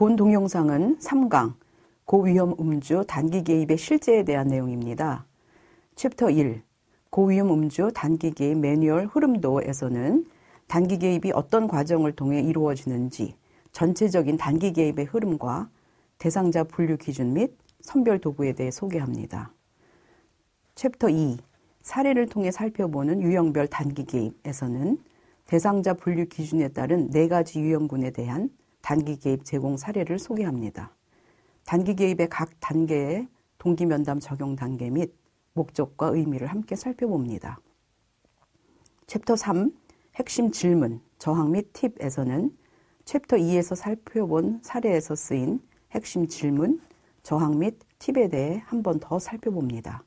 본 동영상은 3강 고위험 음주 단기 개입의 실제에 대한 내용입니다. 챕터 1 고위험 음주 단기 개입 매뉴얼 흐름도에서는 단기 개입이 어떤 과정을 통해 이루어지는지 전체적인 단기 개입의 흐름과 대상자 분류 기준 및 선별 도구에 대해 소개합니다. 챕터 2 사례를 통해 살펴보는 유형별 단기 개입에서는 대상자 분류 기준에 따른 4가지 유형군에 대한 단기 개입 제공 사례를 소개합니다. 단기 개입의 각 단계의 동기 면담 적용 단계 및 목적과 의미를 함께 살펴봅니다. 챕터 3 핵심 질문, 저항 및 팁에서는 챕터 2에서 살펴본 사례에서 쓰인 핵심 질문, 저항 및 팁에 대해 한 번 더 살펴봅니다.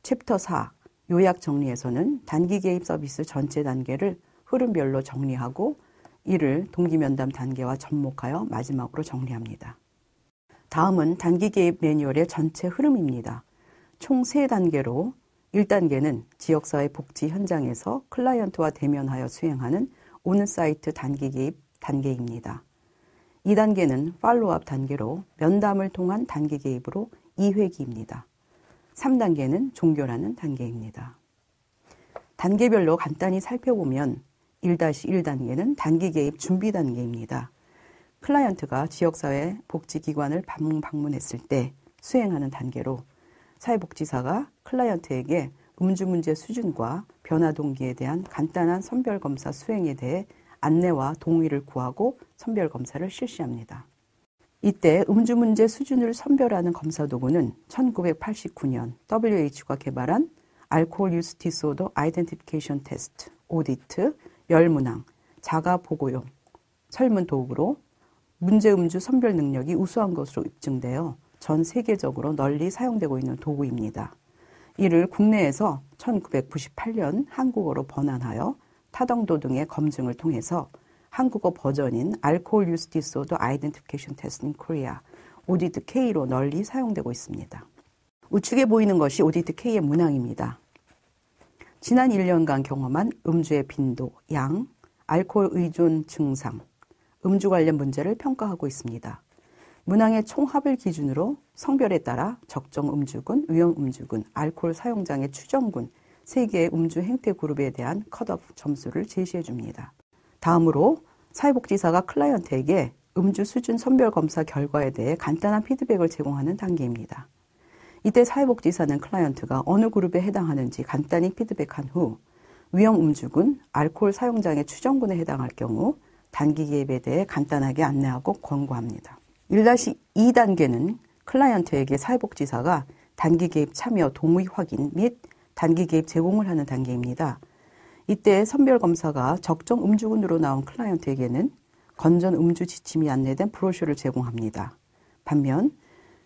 챕터 4 요약 정리에서는 단기 개입 서비스 전체 단계를 흐름별로 정리하고 이를 동기 면담 단계와 접목하여 마지막으로 정리합니다. 다음은 단기 개입 매뉴얼의 전체 흐름입니다. 총 3단계로 1단계는 지역사회 복지 현장에서 클라이언트와 대면하여 수행하는 온사이트 단기 개입 단계입니다. 2단계는 팔로우업 단계로 면담을 통한 단기 개입으로 2회기입니다. 3단계는 종결하는 단계입니다. 단계별로 간단히 살펴보면 1-1단계는 단기 개입 준비 단계입니다. 클라이언트가 지역사회 복지기관을 방문했을 때 수행하는 단계로 사회복지사가 클라이언트에게 음주 문제 수준과 변화 동기에 대한 간단한 선별검사 수행에 대해 안내와 동의를 구하고 선별검사를 실시합니다. 이때 음주 문제 수준을 선별하는 검사 도구는 1989년 WHO가 개발한 알코올 유스 디스오더 아이덴티피케이션 테스트, 오디트, 열문항, 자가 보고용, 설문 도구로 문제 음주 선별 능력이 우수한 것으로 입증되어 전 세계적으로 널리 사용되고 있는 도구입니다. 이를 국내에서 1998년 한국어로 번안하여 타당도 등의 검증을 통해서 한국어 버전인 알코올 유스 디스오더 아이덴티피케이션 테스트 인 코리아, 오디트 K로 널리 사용되고 있습니다. 우측에 보이는 것이 오디트 K의 문항입니다. 지난 1년간 경험한 음주의 빈도, 양, 알코올 의존 증상, 음주 관련 문제를 평가하고 있습니다. 문항의 총합을 기준으로 성별에 따라 적정 음주군, 위험 음주군, 알코올 사용장애 추정군 3개의 음주 행태 그룹에 대한 컷오프 점수를 제시해 줍니다. 다음으로 사회복지사가 클라이언트에게 음주 수준 선별 검사 결과에 대해 간단한 피드백을 제공하는 단계입니다. 이때 사회복지사는 클라이언트가 어느 그룹에 해당하는지 간단히 피드백한 후 위험 음주군, 알코올 사용장애 추정군에 해당할 경우 단기 개입에 대해 간단하게 안내하고 권고합니다. 1-2단계는 클라이언트에게 사회복지사가 단기 개입 참여 동의 확인 및 단기 개입 제공을 하는 단계입니다. 이때 선별검사가 적정 음주군으로 나온 클라이언트에게는 건전 음주 지침이 안내된 브로셔를 제공합니다. 반면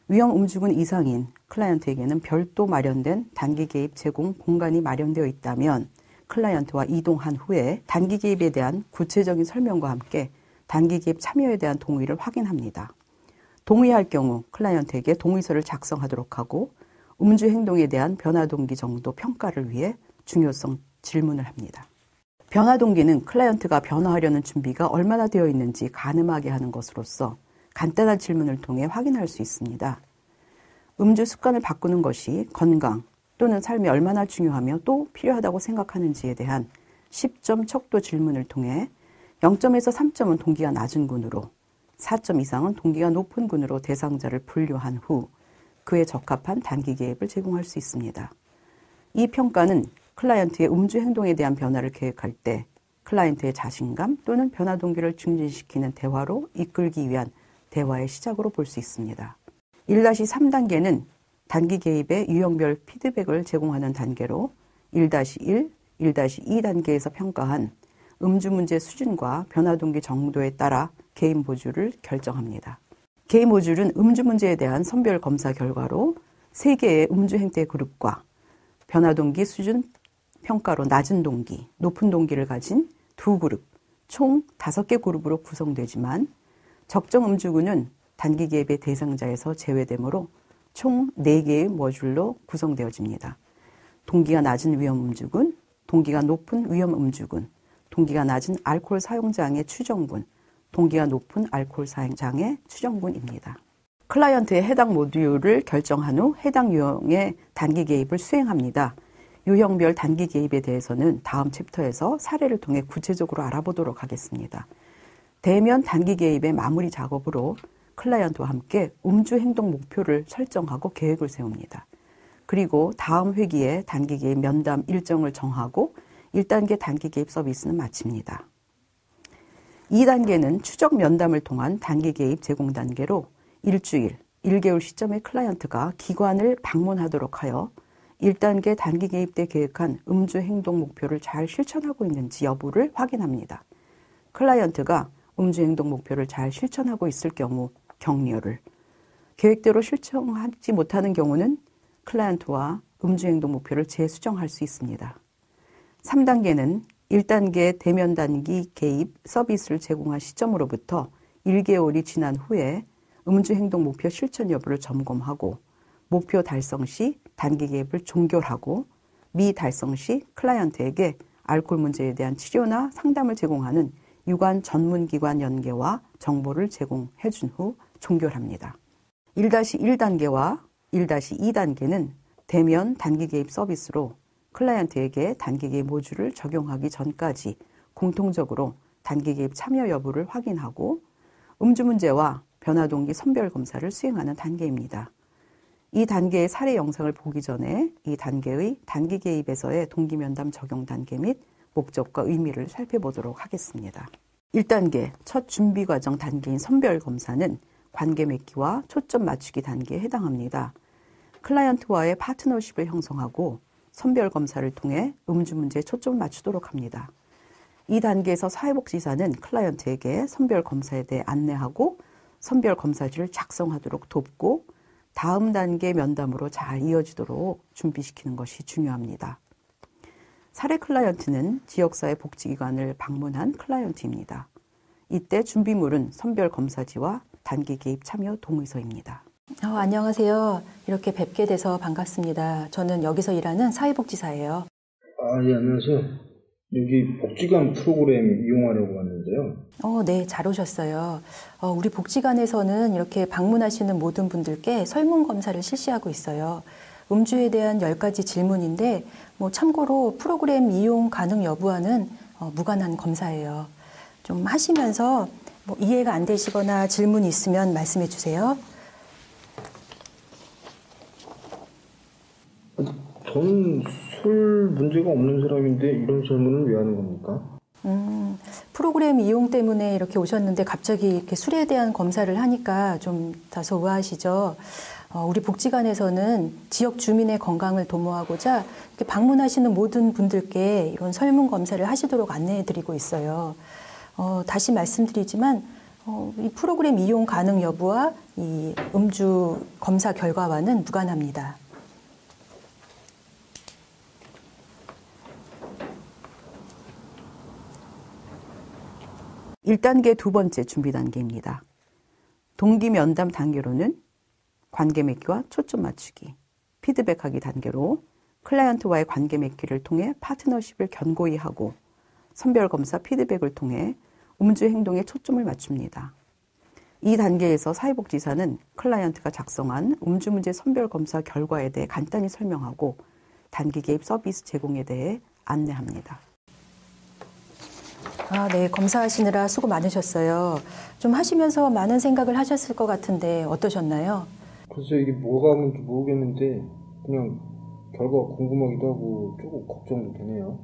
위험 음주군 이상인 클라이언트에게는 별도 마련된 단기 개입 제공 공간이 마련되어 있다면 클라이언트와 이동한 후에 단기 개입에 대한 구체적인 설명과 함께 단기 개입 참여에 대한 동의를 확인합니다. 동의할 경우 클라이언트에게 동의서를 작성하도록 하고 음주 행동에 대한 변화 동기 정도 평가를 위해 중요성 질문을 합니다. 변화 동기는 클라이언트가 변화하려는 준비가 얼마나 되어 있는지 가늠하게 하는 것으로서 간단한 질문을 통해 확인할 수 있습니다. 음주 습관을 바꾸는 것이 건강 또는 삶에 얼마나 중요하며 또 필요하다고 생각하는지에 대한 10점 척도 질문을 통해 0점에서 3점은 동기가 낮은 군으로 4점 이상은 동기가 높은 군으로 대상자를 분류한 후 그에 적합한 단기 개입을 제공할 수 있습니다. 이 평가는 클라이언트의 음주 행동에 대한 변화를 계획할 때 클라이언트의 자신감 또는 변화 동기를 증진시키는 대화로 이끌기 위한 대화의 시작으로 볼 수 있습니다. 1-3단계는 단기 개입의 유형별 피드백을 제공하는 단계로 1-1, 1-2단계에서 평가한 음주 문제 수준과 변화 동기 정도에 따라 개인 보조를 결정합니다. 개인 보조는 음주 문제에 대한 선별 검사 결과로 3개의 음주 행태 그룹과 변화 동기 수준 평가로 낮은 동기, 높은 동기를 가진 2그룹, 총 5개 그룹으로 구성되지만 적정 음주군은 단기 개입의 대상자에서 제외되므로 총 4개의 모듈로 구성되어집니다. 동기가 낮은 위험 음주군, 동기가 높은 위험 음주군, 동기가 낮은 알코올 사용장애 추정군, 동기가 높은 알코올 사용장애 추정군입니다. 클라이언트의 해당 모듈을 결정한 후 해당 유형의 단기 개입을 수행합니다. 유형별 단기 개입에 대해서는 다음 챕터에서 사례를 통해 구체적으로 알아보도록 하겠습니다. 대면 단기 개입의 마무리 작업으로 클라이언트와 함께 음주 행동 목표를 설정하고 계획을 세웁니다. 그리고 다음 회기에 단기 개입 면담 일정을 정하고 1단계 단기 개입 서비스는 마칩니다. 2단계는 추적 면담을 통한 단기 개입 제공 단계로 일주일, 1개월 시점에 클라이언트가 기관을 방문하도록 하여 1단계 단기 개입 때 계획한 음주 행동 목표를 잘 실천하고 있는지 여부를 확인합니다. 클라이언트가 음주 행동 목표를 잘 실천하고 있을 경우 격려를, 계획대로 실천하지 못하는 경우는 클라이언트와 음주 행동 목표를 재수정할 수 있습니다. 3단계는 1단계 대면 단기 개입 서비스를 제공한 시점으로부터 1개월이 지난 후에 음주 행동 목표 실천 여부를 점검하고 목표 달성 시 단기 개입을 종결하고 미달성 시 클라이언트에게 알코올 문제에 대한 치료나 상담을 제공하는 유관 전문기관 연계와 정보를 제공해 준 후 종결합니다. 1-1단계와 1-2단계는 대면 단기 개입 서비스로 클라이언트에게 단기 개입 모듈을 적용하기 전까지 공통적으로 단기 개입 참여 여부를 확인하고 음주 문제와 변화 동기 선별 검사를 수행하는 단계입니다. 이 단계의 사례 영상을 보기 전에 이 단계의 단기 개입에서의 동기 면담 적용 단계 및 목적과 의미를 살펴보도록 하겠습니다. 1단계 첫 준비 과정 단계인 선별 검사는 관계 맺기와 초점 맞추기 단계에 해당합니다. 클라이언트와의 파트너십을 형성하고 선별 검사를 통해 음주 문제에 초점을 맞추도록 합니다. 이 단계에서 사회복지사는 클라이언트에게 선별 검사에 대해 안내하고 선별 검사지를 작성하도록 돕고 다음 단계 면담으로 잘 이어지도록 준비시키는 것이 중요합니다. 사례 클라이언트는 지역사회 복지기관을 방문한 클라이언트입니다. 이때 준비물은 선별 검사지와 단기 개입 참여 동의서입니다. 안녕하세요. 이렇게 뵙게 돼서 반갑습니다. 저는 여기서 일하는 사회복지사예요. 예, 안녕하세요. 여기 복지관 프로그램 이용하려고 왔는데요. 네, 잘 오셨어요. 우리 복지관에서는 이렇게 방문하시는 모든 분들께 설문검사를 실시하고 있어요. 음주에 대한 10가지 질문인데, 참고로 프로그램 이용 가능 여부와는 무관한 검사예요. 좀 하시면서 이해가 안 되시거나 질문이 있으면 말씀해 주세요. 저는 술 문제가 없는 사람인데 이런 질문을 왜 하는 겁니까? 프로그램 이용 때문에 이렇게 오셨는데 갑자기 이렇게 술에 대한 검사를 하니까 좀 다소 의아하시죠? 우리 복지관에서는 지역 주민의 건강을 도모하고자 이렇게 방문하시는 모든 분들께 이런 설문 검사를 하시도록 안내해 드리고 있어요. 다시 말씀드리지만 이 프로그램 이용 가능 여부와 이 음주 검사 결과와는 무관합니다. 1단계 두 번째 준비 단계입니다. 동기 면담 단계로는 관계 맺기와 초점 맞추기, 피드백하기 단계로 클라이언트와의 관계 맺기를 통해 파트너십을 견고히 하고 선별 검사 피드백을 통해 음주 행동에 초점을 맞춥니다. 이 단계에서 사회복지사는 클라이언트가 작성한 음주 문제 선별 검사 결과에 대해 간단히 설명하고 단기 개입 서비스 제공에 대해 안내합니다. 네, 검사하시느라 수고 많으셨어요. 좀 하시면서 많은 생각을 하셨을 것 같은데 어떠셨나요? 글쎄 이게 뭐가 하는지 모르겠는데 그냥 결과가 궁금하기도 하고 조금 걱정도 되네요.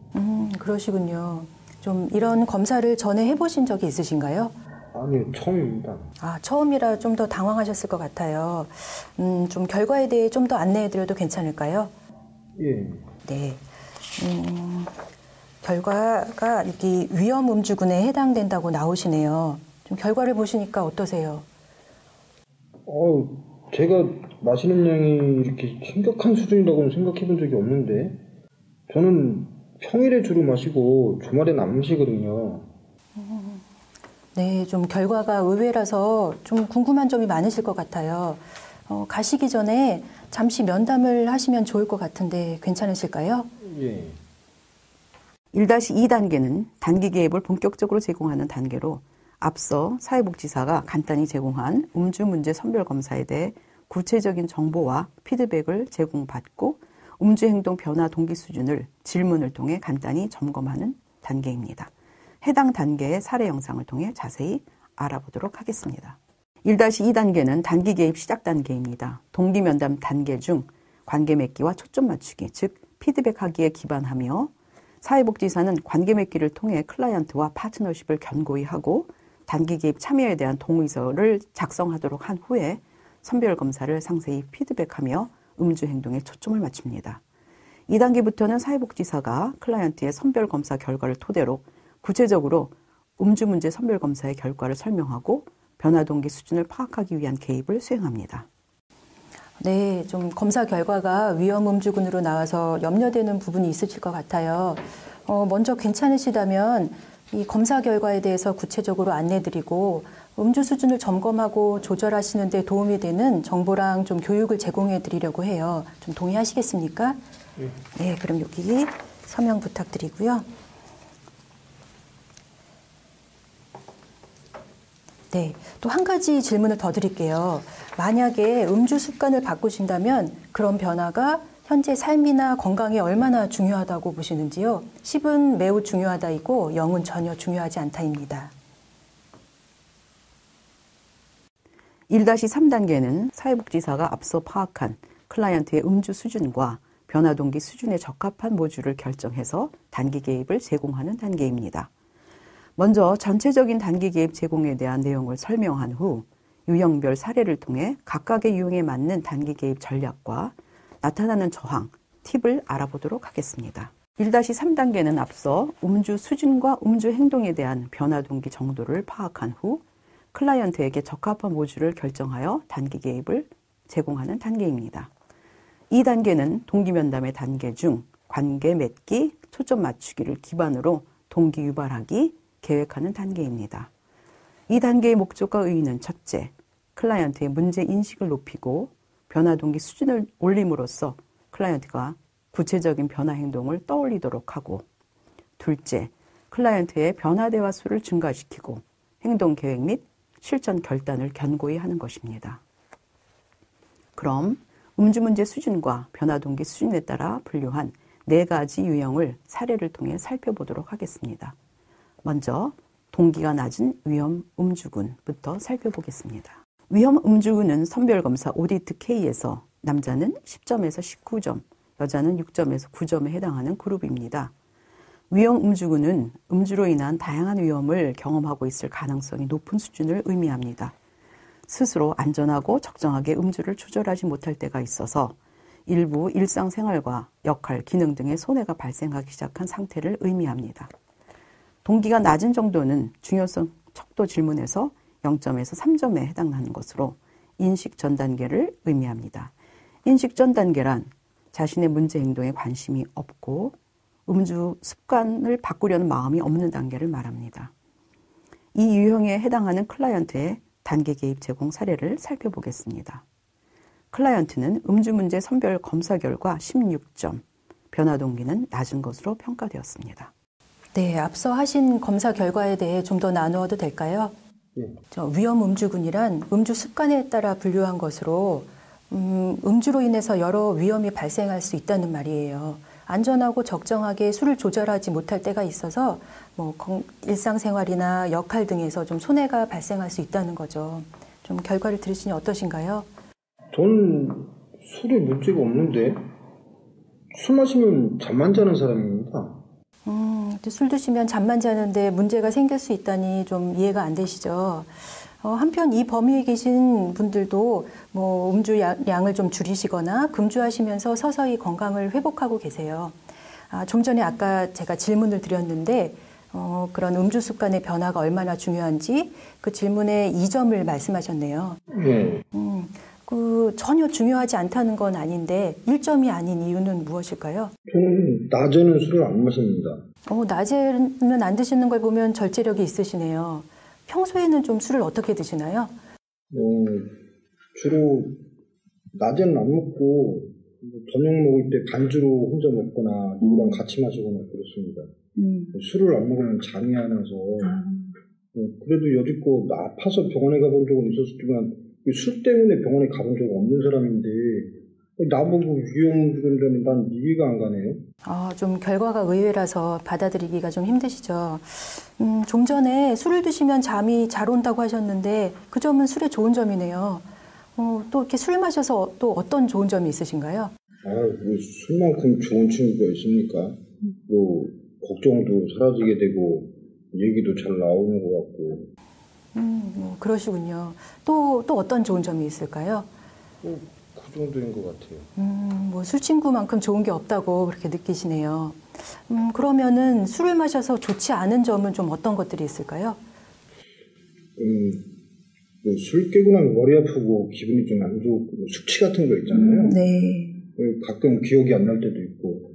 그러시군요. 좀 이런 검사를 전에 해보신 적이 있으신가요? 아니요, 처음입니다. 처음이라 좀 더 당황하셨을 것 같아요. 좀 결과에 대해 좀 더 안내해드려도 괜찮을까요? 예. 네. 결과가 여기 위험 음주군에 해당된다고 나오시네요. 좀 결과를 보시니까 어떠세요? 제가 마시는 양이 이렇게 심각한 수준이라고는 생각해 본 적이 없는데 저는 평일에 주로 마시고 주말에는 안 마시거든요. 네, 좀 결과가 의외라서 좀 궁금한 점이 많으실 것 같아요. 가시기 전에 잠시 면담을 하시면 좋을 것 같은데 괜찮으실까요? 예. 1-2단계는 단기 개입을 본격적으로 제공하는 단계로 앞서 사회복지사가 간단히 제공한 음주 문제 선별 검사에 대해 구체적인 정보와 피드백을 제공받고 음주 행동 변화 동기 수준을 질문을 통해 간단히 점검하는 단계입니다. 해당 단계의 사례 영상을 통해 자세히 알아보도록 하겠습니다. 1-2단계는 단기 개입 시작 단계입니다. 동기 면담 단계 중 관계 맺기와 초점 맞추기, 즉 피드백하기에 기반하며 사회복지사는 관계 맺기를 통해 클라이언트와 파트너십을 견고히 하고 단기 개입 참여에 대한 동의서를 작성하도록 한 후에 선별 검사를 상세히 피드백하며 음주 행동에 초점을 맞춥니다. 2단계부터는 사회복지사가 클라이언트의 선별 검사 결과를 토대로 구체적으로 음주 문제 선별 검사의 결과를 설명하고 변화 동기 수준을 파악하기 위한 개입을 수행합니다. 네, 좀 검사 결과가 위험 음주군으로 나와서 염려되는 부분이 있으실 것 같아요. 먼저 괜찮으시다면 이 검사 결과에 대해서 구체적으로 안내드리고 음주 수준을 점검하고 조절하시는 데 도움이 되는 정보랑 좀 교육을 제공해 드리려고 해요. 좀 동의하시겠습니까? 네, 그럼 여기 서명 부탁드리고요. 네, 또 한 가지 질문을 더 드릴게요. 만약에 음주 습관을 바꾸신다면 그런 변화가 현재 삶이나 건강에 얼마나 중요하다고 보시는지요? 10은 매우 중요하다이고 0은 전혀 중요하지 않다입니다. 1-3단계는 사회복지사가 앞서 파악한 클라이언트의 음주 수준과 변화 동기 수준에 적합한 모듈을 결정해서 단기 개입을 제공하는 단계입니다. 먼저 전체적인 단기 개입 제공에 대한 내용을 설명한 후 유형별 사례를 통해 각각의 유형에 맞는 단기 개입 전략과 나타나는 저항, 팁을 알아보도록 하겠습니다. 1-3단계는 앞서 음주 수준과 음주 행동에 대한 변화 동기 정도를 파악한 후 클라이언트에게 적합한 모듈을 결정하여 단기 개입을 제공하는 단계입니다. 2단계는 동기 면담의 단계 중 관계 맺기, 초점 맞추기를 기반으로 동기 유발하기, 계획하는 단계입니다. 이 단계의 목적과 의의는 첫째, 클라이언트의 문제 인식을 높이고 변화 동기 수준을 올림으로써 클라이언트가 구체적인 변화 행동을 떠올리도록 하고, 둘째, 클라이언트의 변화 대화 수를 증가시키고 행동 계획 및 실천 결단을 견고히 하는 것입니다. 그럼 음주 문제 수준과 변화 동기 수준에 따라 분류한 4가지 유형을 사례를 통해 살펴보도록 하겠습니다. 먼저 동기가 낮은 위험 음주군부터 살펴보겠습니다. 위험 음주군은 선별검사 오디트 K에서 남자는 10점에서 19점, 여자는 6점에서 9점에 해당하는 그룹입니다. 위험 음주군은 음주로 인한 다양한 위험을 경험하고 있을 가능성이 높은 수준을 의미합니다. 스스로 안전하고 적정하게 음주를 조절하지 못할 때가 있어서 일부 일상생활과 역할, 기능 등의 손해가 발생하기 시작한 상태를 의미합니다. 동기가 낮은 정도는 중요성 척도 질문에서 0점에서 3점에 해당하는 것으로 인식 전 단계를 의미합니다. 인식 전 단계란 자신의 문제 행동에 관심이 없고 음주 습관을 바꾸려는 마음이 없는 단계를 말합니다. 이 유형에 해당하는 클라이언트의 단계 개입 제공 사례를 살펴보겠습니다. 클라이언트는 음주 문제 선별 검사 결과 16점, 변화 동기는 낮은 것으로 평가되었습니다. 네, 앞서 하신 검사 결과에 대해 좀 더 나누어도 될까요? 위험 음주군이란 음주 습관에 따라 분류한 것으로 음주로 인해서 여러 위험이 발생할 수 있다는 말이에요. 안전하고 적정하게 술을 조절하지 못할 때가 있어서 일상생활이나 역할 등에서 좀 손해가 발생할 수 있다는 거죠. 좀 결과를 들으시니 어떠신가요? 저는 술에 문제가 없는데 술 마시면 잠만 자는 사람입니다. 술 드시면 잠만 자는데 문제가 생길 수 있다니 좀 이해가 안 되시죠? 한편 이 범위에 계신 분들도 음주 양을 좀 줄이시거나 금주하시면서 서서히 건강을 회복하고 계세요. 좀 전에 아까 제가 질문을 드렸는데 그런 음주 습관의 변화가 얼마나 중요한지 그 질문에 2점을 말씀하셨네요. 네. 전혀 중요하지 않다는 건 아닌데 1점이 아닌 이유는 무엇일까요? 저는 낮에는 술을 안 마십니다. 낮에는 안 드시는 걸 보면 절제력이 있으시네요. 평소에는 좀 술을 어떻게 드시나요? 주로 낮에는 안 먹고 저녁 먹을 때 반주로 혼자 먹거나 누구랑 같이 마시거나 그렇습니다. 술을 안 먹으면 잠이 안 와서 그래도 여지껏 아파서 병원에 가본 적은 있었지만 술 때문에 병원에 가본 적 없는 사람인데 나보고 위험주의라니 난 이해가 안 가네요. 좀 결과가 의외라서 받아들이기가 좀 힘드시죠. 좀 전에 술을 드시면 잠이 잘 온다고 하셨는데 그 점은 술의 좋은 점이네요. 또 이렇게 술 마셔서 또 어떤 좋은 점이 있으신가요? 뭐 술만큼 좋은 친구가 있습니까? 뭐 걱정도 사라지게 되고 얘기도 잘 나오는 것 같고. 뭐 그러시군요. 또 어떤 좋은 점이 있을까요? 그 정도인 것 같아요. 뭐 술 친구만큼 좋은 게 없다고 그렇게 느끼시네요. 그러면은 술을 마셔서 좋지 않은 점은 좀 어떤 것들이 있을까요? 뭐 술 깨고 나면 머리 아프고 기분이 좀 안 좋고 숙취 같은 거 있잖아요. 네. 가끔 기억이 안 날 때도 있고.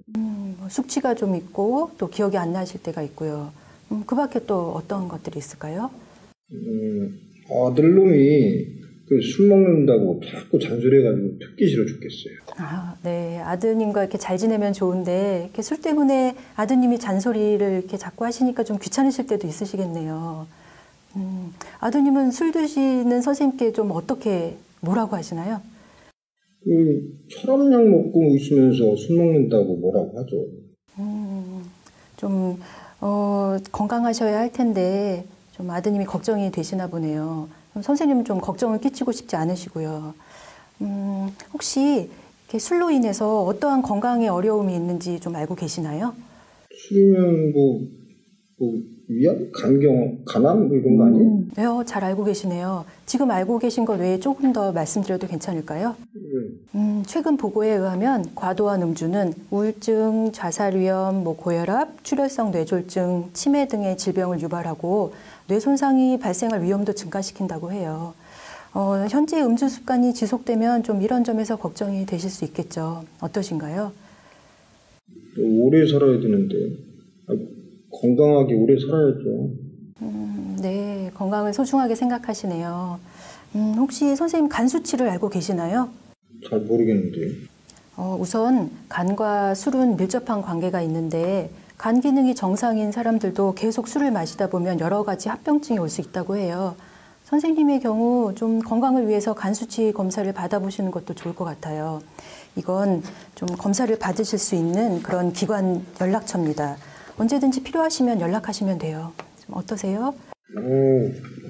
뭐 숙취가 좀 있고 또 기억이 안 나실 때가 있고요. 그 밖에 또 어떤 것들이 있을까요? 아들놈이 술 먹는다고 자꾸 잔소리해가지고 듣기 싫어 죽겠어요. 네. 아드님과 이렇게 잘 지내면 좋은데 이렇게 술 때문에 아드님이 잔소리를 이렇게 자꾸 하시니까 좀 귀찮으실 때도 있으시겠네요. 아드님은 술 드시는 선생님께 좀 어떻게 뭐라고 하시나요? 혈압약 먹고 있으면서 술 먹는다고 뭐라고 하죠. 좀 건강하셔야 할 텐데 좀 아드님이 걱정이 되시나 보네요. 선생님은 좀 걱정을 끼치고 싶지 않으시고요. 혹시 이렇게 술로 인해서 어떠한 건강에 어려움이 있는지 좀 알고 계시나요? 술이면 위암, 간암 이런 거 아니에요? 네, 잘 알고 계시네요. 지금 알고 계신 것 외에 조금 더 말씀드려도 괜찮을까요? 최근 보고에 의하면 과도한 음주는 우울증, 자살 위험, 고혈압, 출혈성 뇌졸중, 치매 등의 질병을 유발하고 뇌 손상이 발생할 위험도 증가시킨다고 해요. 현재 음주 습관이 지속되면 좀 이런 점에서 걱정이 되실 수 있겠죠. 어떠신가요? 오래 살아야 되는데 건강하게 오래 살아야죠. 네, 건강을 소중하게 생각하시네요. 혹시 선생님 간 수치를 알고 계시나요? 잘 모르겠는데. 우선 간과 술은 밀접한 관계가 있는데 간 기능이 정상인 사람들도 계속 술을 마시다 보면 여러 가지 합병증이 올 수 있다고 해요. 선생님의 경우 좀 건강을 위해서 간 수치 검사를 받아보시는 것도 좋을 것 같아요. 이건 좀 검사를 받으실 수 있는 그런 기관 연락처입니다. 언제든지 필요하시면 연락하시면 돼요. 어떠세요?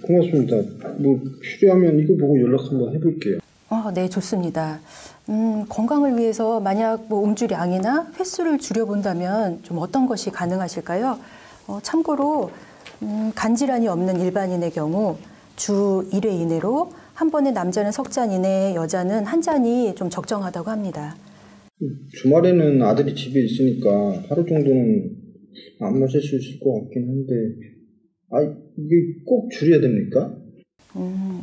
고맙습니다. 필요하면 이거 보고 연락 한번 해볼게요. 네, 좋습니다. 건강을 위해서 만약 음주량이나 횟수를 줄여본다면 좀 어떤 것이 가능하실까요? 참고로 간질환이 없는 일반인의 경우 주 1회 이내로 한 번에 남자는 석 잔 이내, 여자는 한 잔이 좀 적정하다고 합니다. 주말에는 아들이 집에 있으니까 하루 정도는 안 마실 수 있을 것 같긴 한데 이게 꼭 줄여야 됩니까?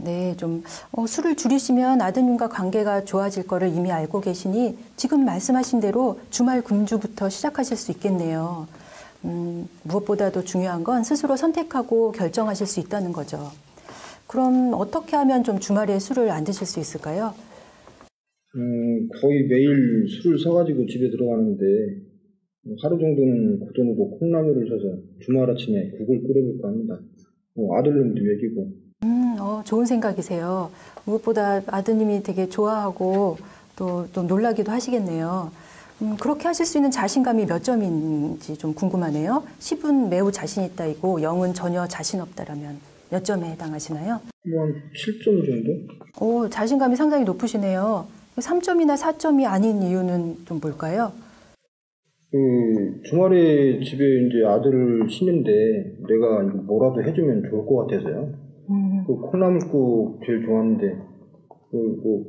네, 좀 술을 줄이시면 아드님과 관계가 좋아질 거를 이미 알고 계시니 지금 말씀하신 대로 주말 금주부터 시작하실 수 있겠네요. 무엇보다도 중요한 건 스스로 선택하고 결정하실 수 있다는 거죠. 그럼 어떻게 하면 좀 주말에 술을 안 드실 수 있을까요? 거의 매일 술을 사가지고 집에 들어가는데 하루 정도는 고등어고 콩나물을 사서 주말 아침에 국을 끓여볼까 합니다. 아들놈도 먹이고. 좋은 생각이세요. 무엇보다 아드님이 되게 좋아하고 또 놀라기도 하시겠네요. 그렇게 하실 수 있는 자신감이 몇 점인지 좀 궁금하네요. 10은 매우 자신 있다이고 0은 전혀 자신 없다라면 몇 점에 해당하시나요? 한 7점 정도? 자신감이 상당히 높으시네요. 3점이나 4점이 아닌 이유는 좀 뭘까요? 주말에 집에 이제 아들을 쉬는데 내가 뭐라도 해주면 좋을 것 같아서요. 콩나물국 제일 좋아하는데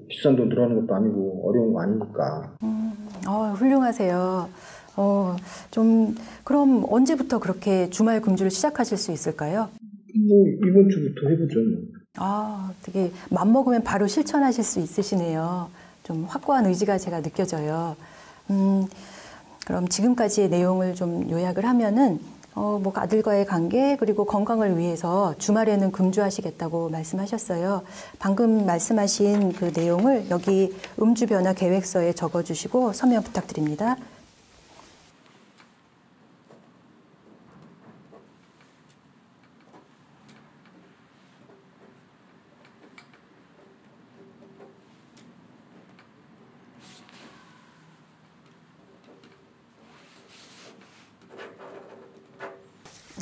비싼 돈 들어가는 것도 아니고 어려운 거 아니니까. 훌륭하세요. 그럼 언제부터 그렇게 주말 금주를 시작하실 수 있을까요? 이번 주부터 해보죠. 되게 맘먹으면 바로 실천하실 수 있으시네요. 좀 확고한 의지가 제가 느껴져요. 그럼 지금까지의 내용을 좀 요약을 하면은 아들과의 관계 그리고 건강을 위해서 주말에는 금주하시겠다고 말씀하셨어요. 방금 말씀하신 그 내용을 여기 음주 변화 계획서에 적어주시고 서명 부탁드립니다.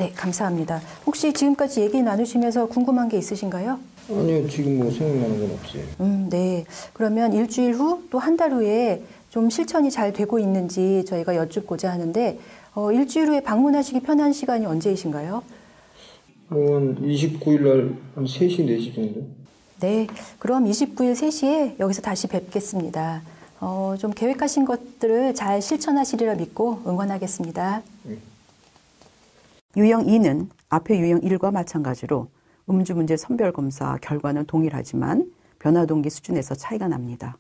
네, 감사합니다. 혹시 지금까지 얘기 나누시면서 궁금한 게 있으신가요? 아니요, 지금 뭐 생각나는 건 없어요. 네. 그러면 일주일 후 또 한 달 후에 좀 실천이 잘 되고 있는지 저희가 여쭙고자 하는데 일주일 후에 방문하시기 편한 시간이 언제이신가요? 한 29일 날 한 3시, 4시 정도? 네. 그럼 29일 3시에 여기서 다시 뵙겠습니다. 좀 계획하신 것들을 잘 실천하시리라 믿고 응원하겠습니다. 유형 2는 앞의 유형 1과 마찬가지로 음주 문제 선별 검사 결과는 동일하지만 변화 동기 수준에서 차이가 납니다.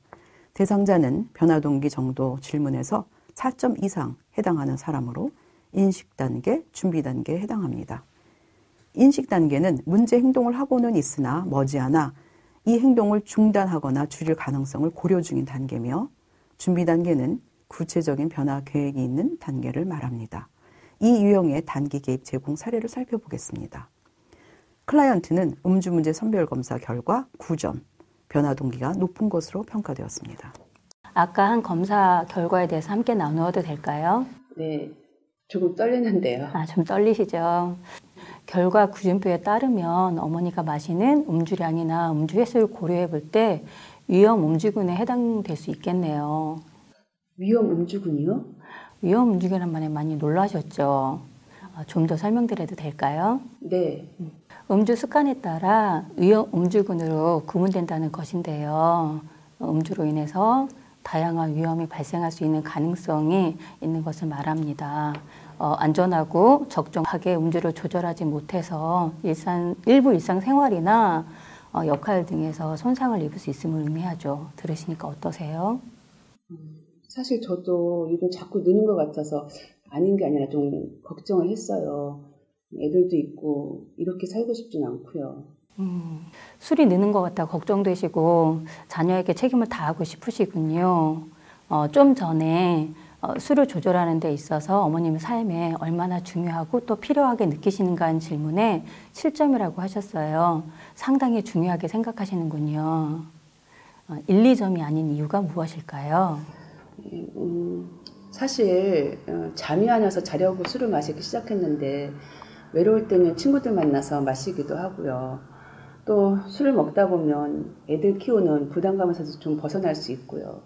대상자는 변화 동기 정도 질문에서 4점 이상 해당하는 사람으로 인식 단계, 준비 단계에 해당합니다. 인식 단계는 문제 행동을 하고는 있으나 머지않아 이 행동을 중단하거나 줄일 가능성을 고려 중인 단계며, 준비 단계는 구체적인 변화 계획이 있는 단계를 말합니다. 이 유형의 단기 개입 제공 사례를 살펴보겠습니다. 클라이언트는 음주 문제 선별 검사 결과 9점, 변화 동기가 높은 것으로 평가되었습니다. 아까 한 검사 결과에 대해서 함께 나누어도 될까요? 네, 조금 떨리는데요. 좀 떨리시죠? 결과 구준표에 따르면 어머니가 마시는 음주량이나 음주 횟수를 고려해 볼 때 위험 음주군에 해당될 수 있겠네요. 위험 음주군이요? 위험 음주군이란 말에 많이 놀라셨죠? 좀 더 설명드려도 될까요? 네. 음주 습관에 따라 위험 음주군으로 구분된다는 것인데요. 음주로 인해서 다양한 위험이 발생할 수 있는 가능성이 있는 것을 말합니다. 안전하고 적정하게 음주를 조절하지 못해서 일부 일상생활이나 역할 등에서 손상을 입을 수 있음을 의미하죠. 들으시니까 어떠세요? 사실 저도 요즘 자꾸 느는 것 같아서 아닌 게 아니라 좀 걱정을 했어요. 애들도 있고 이렇게 살고 싶진 않고요. 술이 느는 것 같다 걱정되시고 자녀에게 책임을 다하고 싶으시군요. 좀 전에 술을 조절하는 데 있어서 어머님의 삶에 얼마나 중요하고 또 필요하게 느끼시는가 하는 질문에 7점이라고 하셨어요. 상당히 중요하게 생각하시는군요. 1, 2점이 아닌 이유가 무엇일까요? 사실 잠이 안 와서 자려고 술을 마시기 시작했는데 외로울 때는 친구들 만나서 마시기도 하고요. 또 술을 먹다 보면 애들 키우는 부담감에서도 좀 벗어날 수 있고요.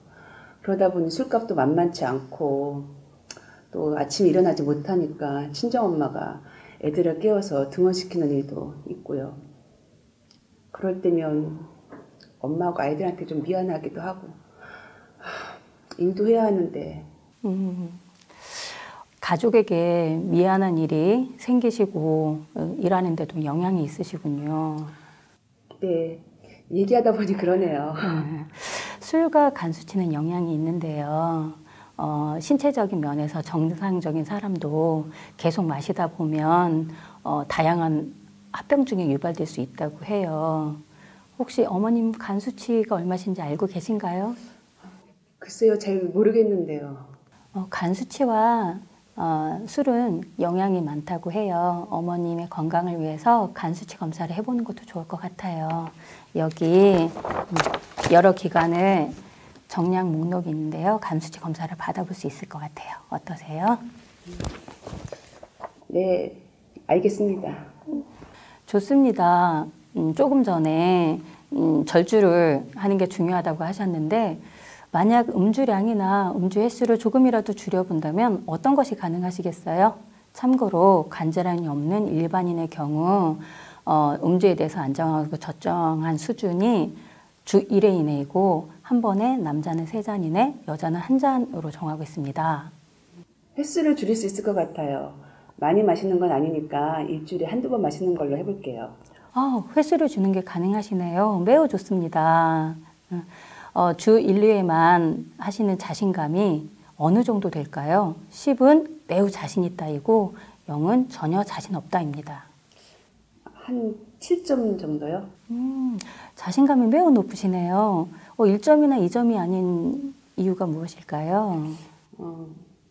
그러다 보니 술값도 만만치 않고 또 아침에 일어나지 못하니까 친정엄마가 애들을 깨워서 등원시키는 일도 있고요. 그럴 때면 엄마하고 아이들한테 좀 미안하기도 하고 일도 해야 하는데 가족에게 미안한 일이 생기시고 일하는데도 영향이 있으시군요. 네, 얘기하다 보니 그러네요. 술과 간 수치는 영향이 있는데요. 신체적인 면에서 정상적인 사람도 계속 마시다 보면 다양한 합병증이 유발될 수 있다고 해요. 혹시 어머님 간 수치가 얼마신지 알고 계신가요? 글쎄요, 잘 모르겠는데요. 간 수치와 술은 영향이 많다고 해요. 어머님의 건강을 위해서 간 수치 검사를 해보는 것도 좋을 것 같아요. 여기 여러 기관을 정량 목록이 있는데요. 간 수치 검사를 받아볼 수 있을 것 같아요. 어떠세요? 네, 알겠습니다. 좋습니다. 조금 전에 절주를 하는 게 중요하다고 하셨는데 만약 음주량이나 음주 횟수를 조금이라도 줄여본다면 어떤 것이 가능하시겠어요? 참고로 간질환이 없는 일반인의 경우 음주에 대해서 안정하고 적정한 수준이 주 1회 이내이고 한 번에 남자는 3잔 이내, 여자는 1잔으로 정하고 있습니다. 횟수를 줄일 수 있을 것 같아요. 많이 마시는 건 아니니까 일주일에 한두 번 마시는 걸로 해볼게요. 횟수를 주는 게 가능하시네요. 매우 좋습니다. 주 1, 2회만 하시는 자신감이 어느 정도 될까요? 10은 매우 자신 있다이고 0은 전혀 자신 없다입니다. 한 7점 정도요? 자신감이 매우 높으시네요. 1점이나 2점이 아닌 이유가 무엇일까요?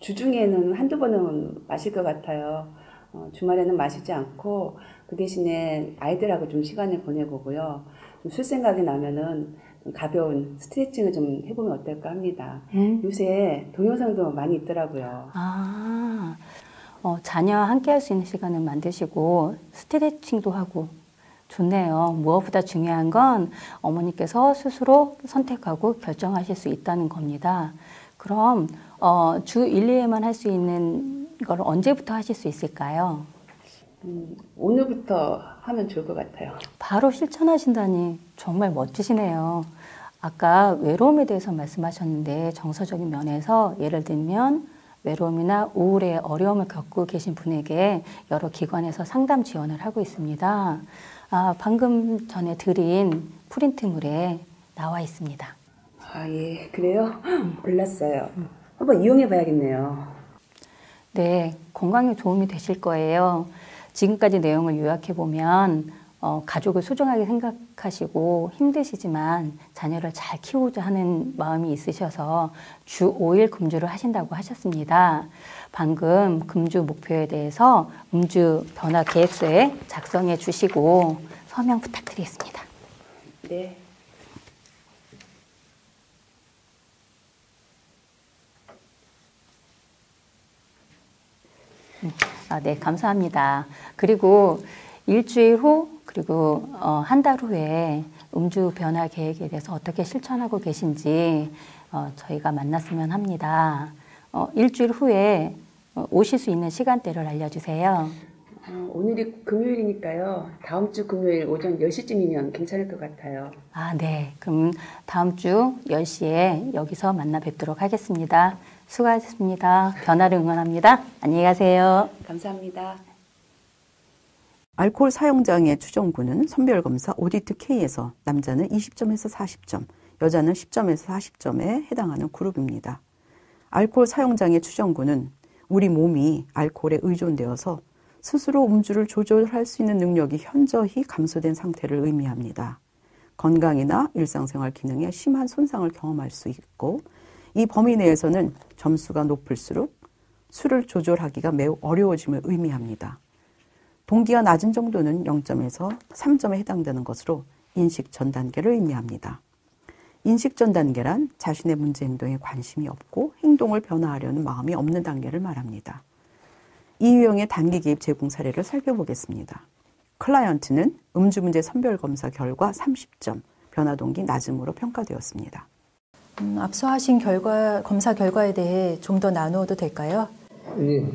주중에는 한두 번은 마실 것 같아요. 주말에는 마시지 않고 그 대신에 아이들하고 좀 시간을 보내보고요. 술 생각이 나면은 가벼운 스트레칭을 좀 해보면 어떨까 합니다. 요새 동영상도 많이 있더라고요. 자녀와 함께 할 수 있는 시간을 만드시고 스트레칭도 하고 좋네요. 무엇보다 중요한 건 어머니께서 스스로 선택하고 결정하실 수 있다는 겁니다. 그럼 주 1, 2회만 할 수 있는 걸 언제부터 하실 수 있을까요? 오늘부터 하면 좋을 것 같아요. 바로 실천하신다니 정말 멋지시네요. 아까 외로움에 대해서 말씀하셨는데 정서적인 면에서 예를 들면 외로움이나 우울의 어려움을 겪고 계신 분에게 여러 기관에서 상담 지원을 하고 있습니다. 방금 전에 드린 프린트물에 나와 있습니다. 아, 예, 그래요? 몰랐어요. 한번 이용해 봐야겠네요. 네, 건강에 도움이 되실 거예요. 지금까지 내용을 요약해보면 가족을 소중하게 생각하시고 힘드시지만 자녀를 잘 키우고자 하는 마음이 있으셔서 주 5일 금주를 하신다고 하셨습니다. 방금 금주 목표에 대해서 음주 변화 계획서에 작성해 주시고 서명 부탁드리겠습니다. 네. 네, 감사합니다. 그리고 일주일 후 그리고 한 달 후에 음주 변화 계획에 대해서 어떻게 실천하고 계신지 저희가 만났으면 합니다. 일주일 후에 오실 수 있는 시간대를 알려주세요. 오늘이 금요일이니까요. 다음 주 금요일 오전 10시쯤이면 괜찮을 것 같아요. 네. 그럼 다음 주 10시에 여기서 만나 뵙도록 하겠습니다. 수고하셨습니다. 변화를 응원합니다. 안녕히 가세요. 감사합니다. 알코올 사용장애 추정군은 선별검사 오디트 K에서 남자는 20점에서 40점, 여자는 10점에서 40점에 해당하는 그룹입니다. 알코올 사용장애 추정군은 우리 몸이 알코올에 의존되어서 스스로 음주를 조절할 수 있는 능력이 현저히 감소된 상태를 의미합니다. 건강이나 일상생활 기능에 심한 손상을 경험할 수 있고 이 범위 내에서는 점수가 높을수록 술을 조절하기가 매우 어려워짐을 의미합니다. 동기가 낮은 정도는 0점에서 3점에 해당되는 것으로 인식 전 단계를 의미합니다. 인식 전 단계란 자신의 문제 행동에 관심이 없고 행동을 변화하려는 마음이 없는 단계를 말합니다. 이 유형의 단기 개입 제공 사례를 살펴보겠습니다. 클라이언트는 음주 문제 선별 검사 결과 30점, 변화 동기 낮음으로 평가되었습니다. 앞서 하신 검사 결과에 대해 좀 더 나누어도 될까요? 예.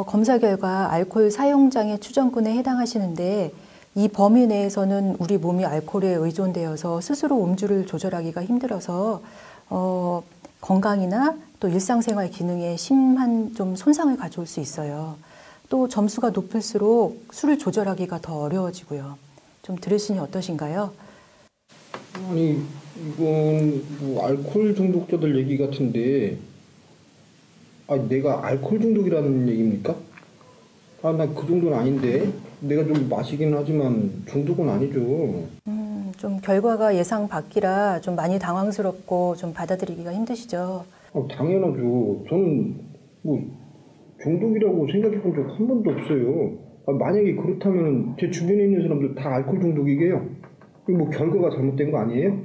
검사 결과 알코올 사용장애 추정군에 해당하시는데 이 범위 내에서는 우리 몸이 알코올에 의존되어서 스스로 음주를 조절하기가 힘들어서 건강이나 또 일상생활 기능에 심한 좀 손상을 가져올 수 있어요. 또 점수가 높을수록 술을 조절하기가 더 어려워지고요. 좀 들으시니 어떠신가요? 아니 이건 뭐 알코올 중독자들 얘기 같은데 내가 알코올 중독이라는 얘기입니까? 나 그 정도는 아닌데 내가 좀 마시긴 하지만 중독은 아니죠. 좀 결과가 예상 밖이라 좀 많이 당황스럽고 좀 받아들이기가 힘드시죠? 당연하죠. 저는 뭐 중독이라고 생각해 본 적 한 번도 없어요. 만약에 그렇다면 제 주변에 있는 사람들 다 알코올 중독이게요? 뭐 결과가 잘못된 거 아니에요?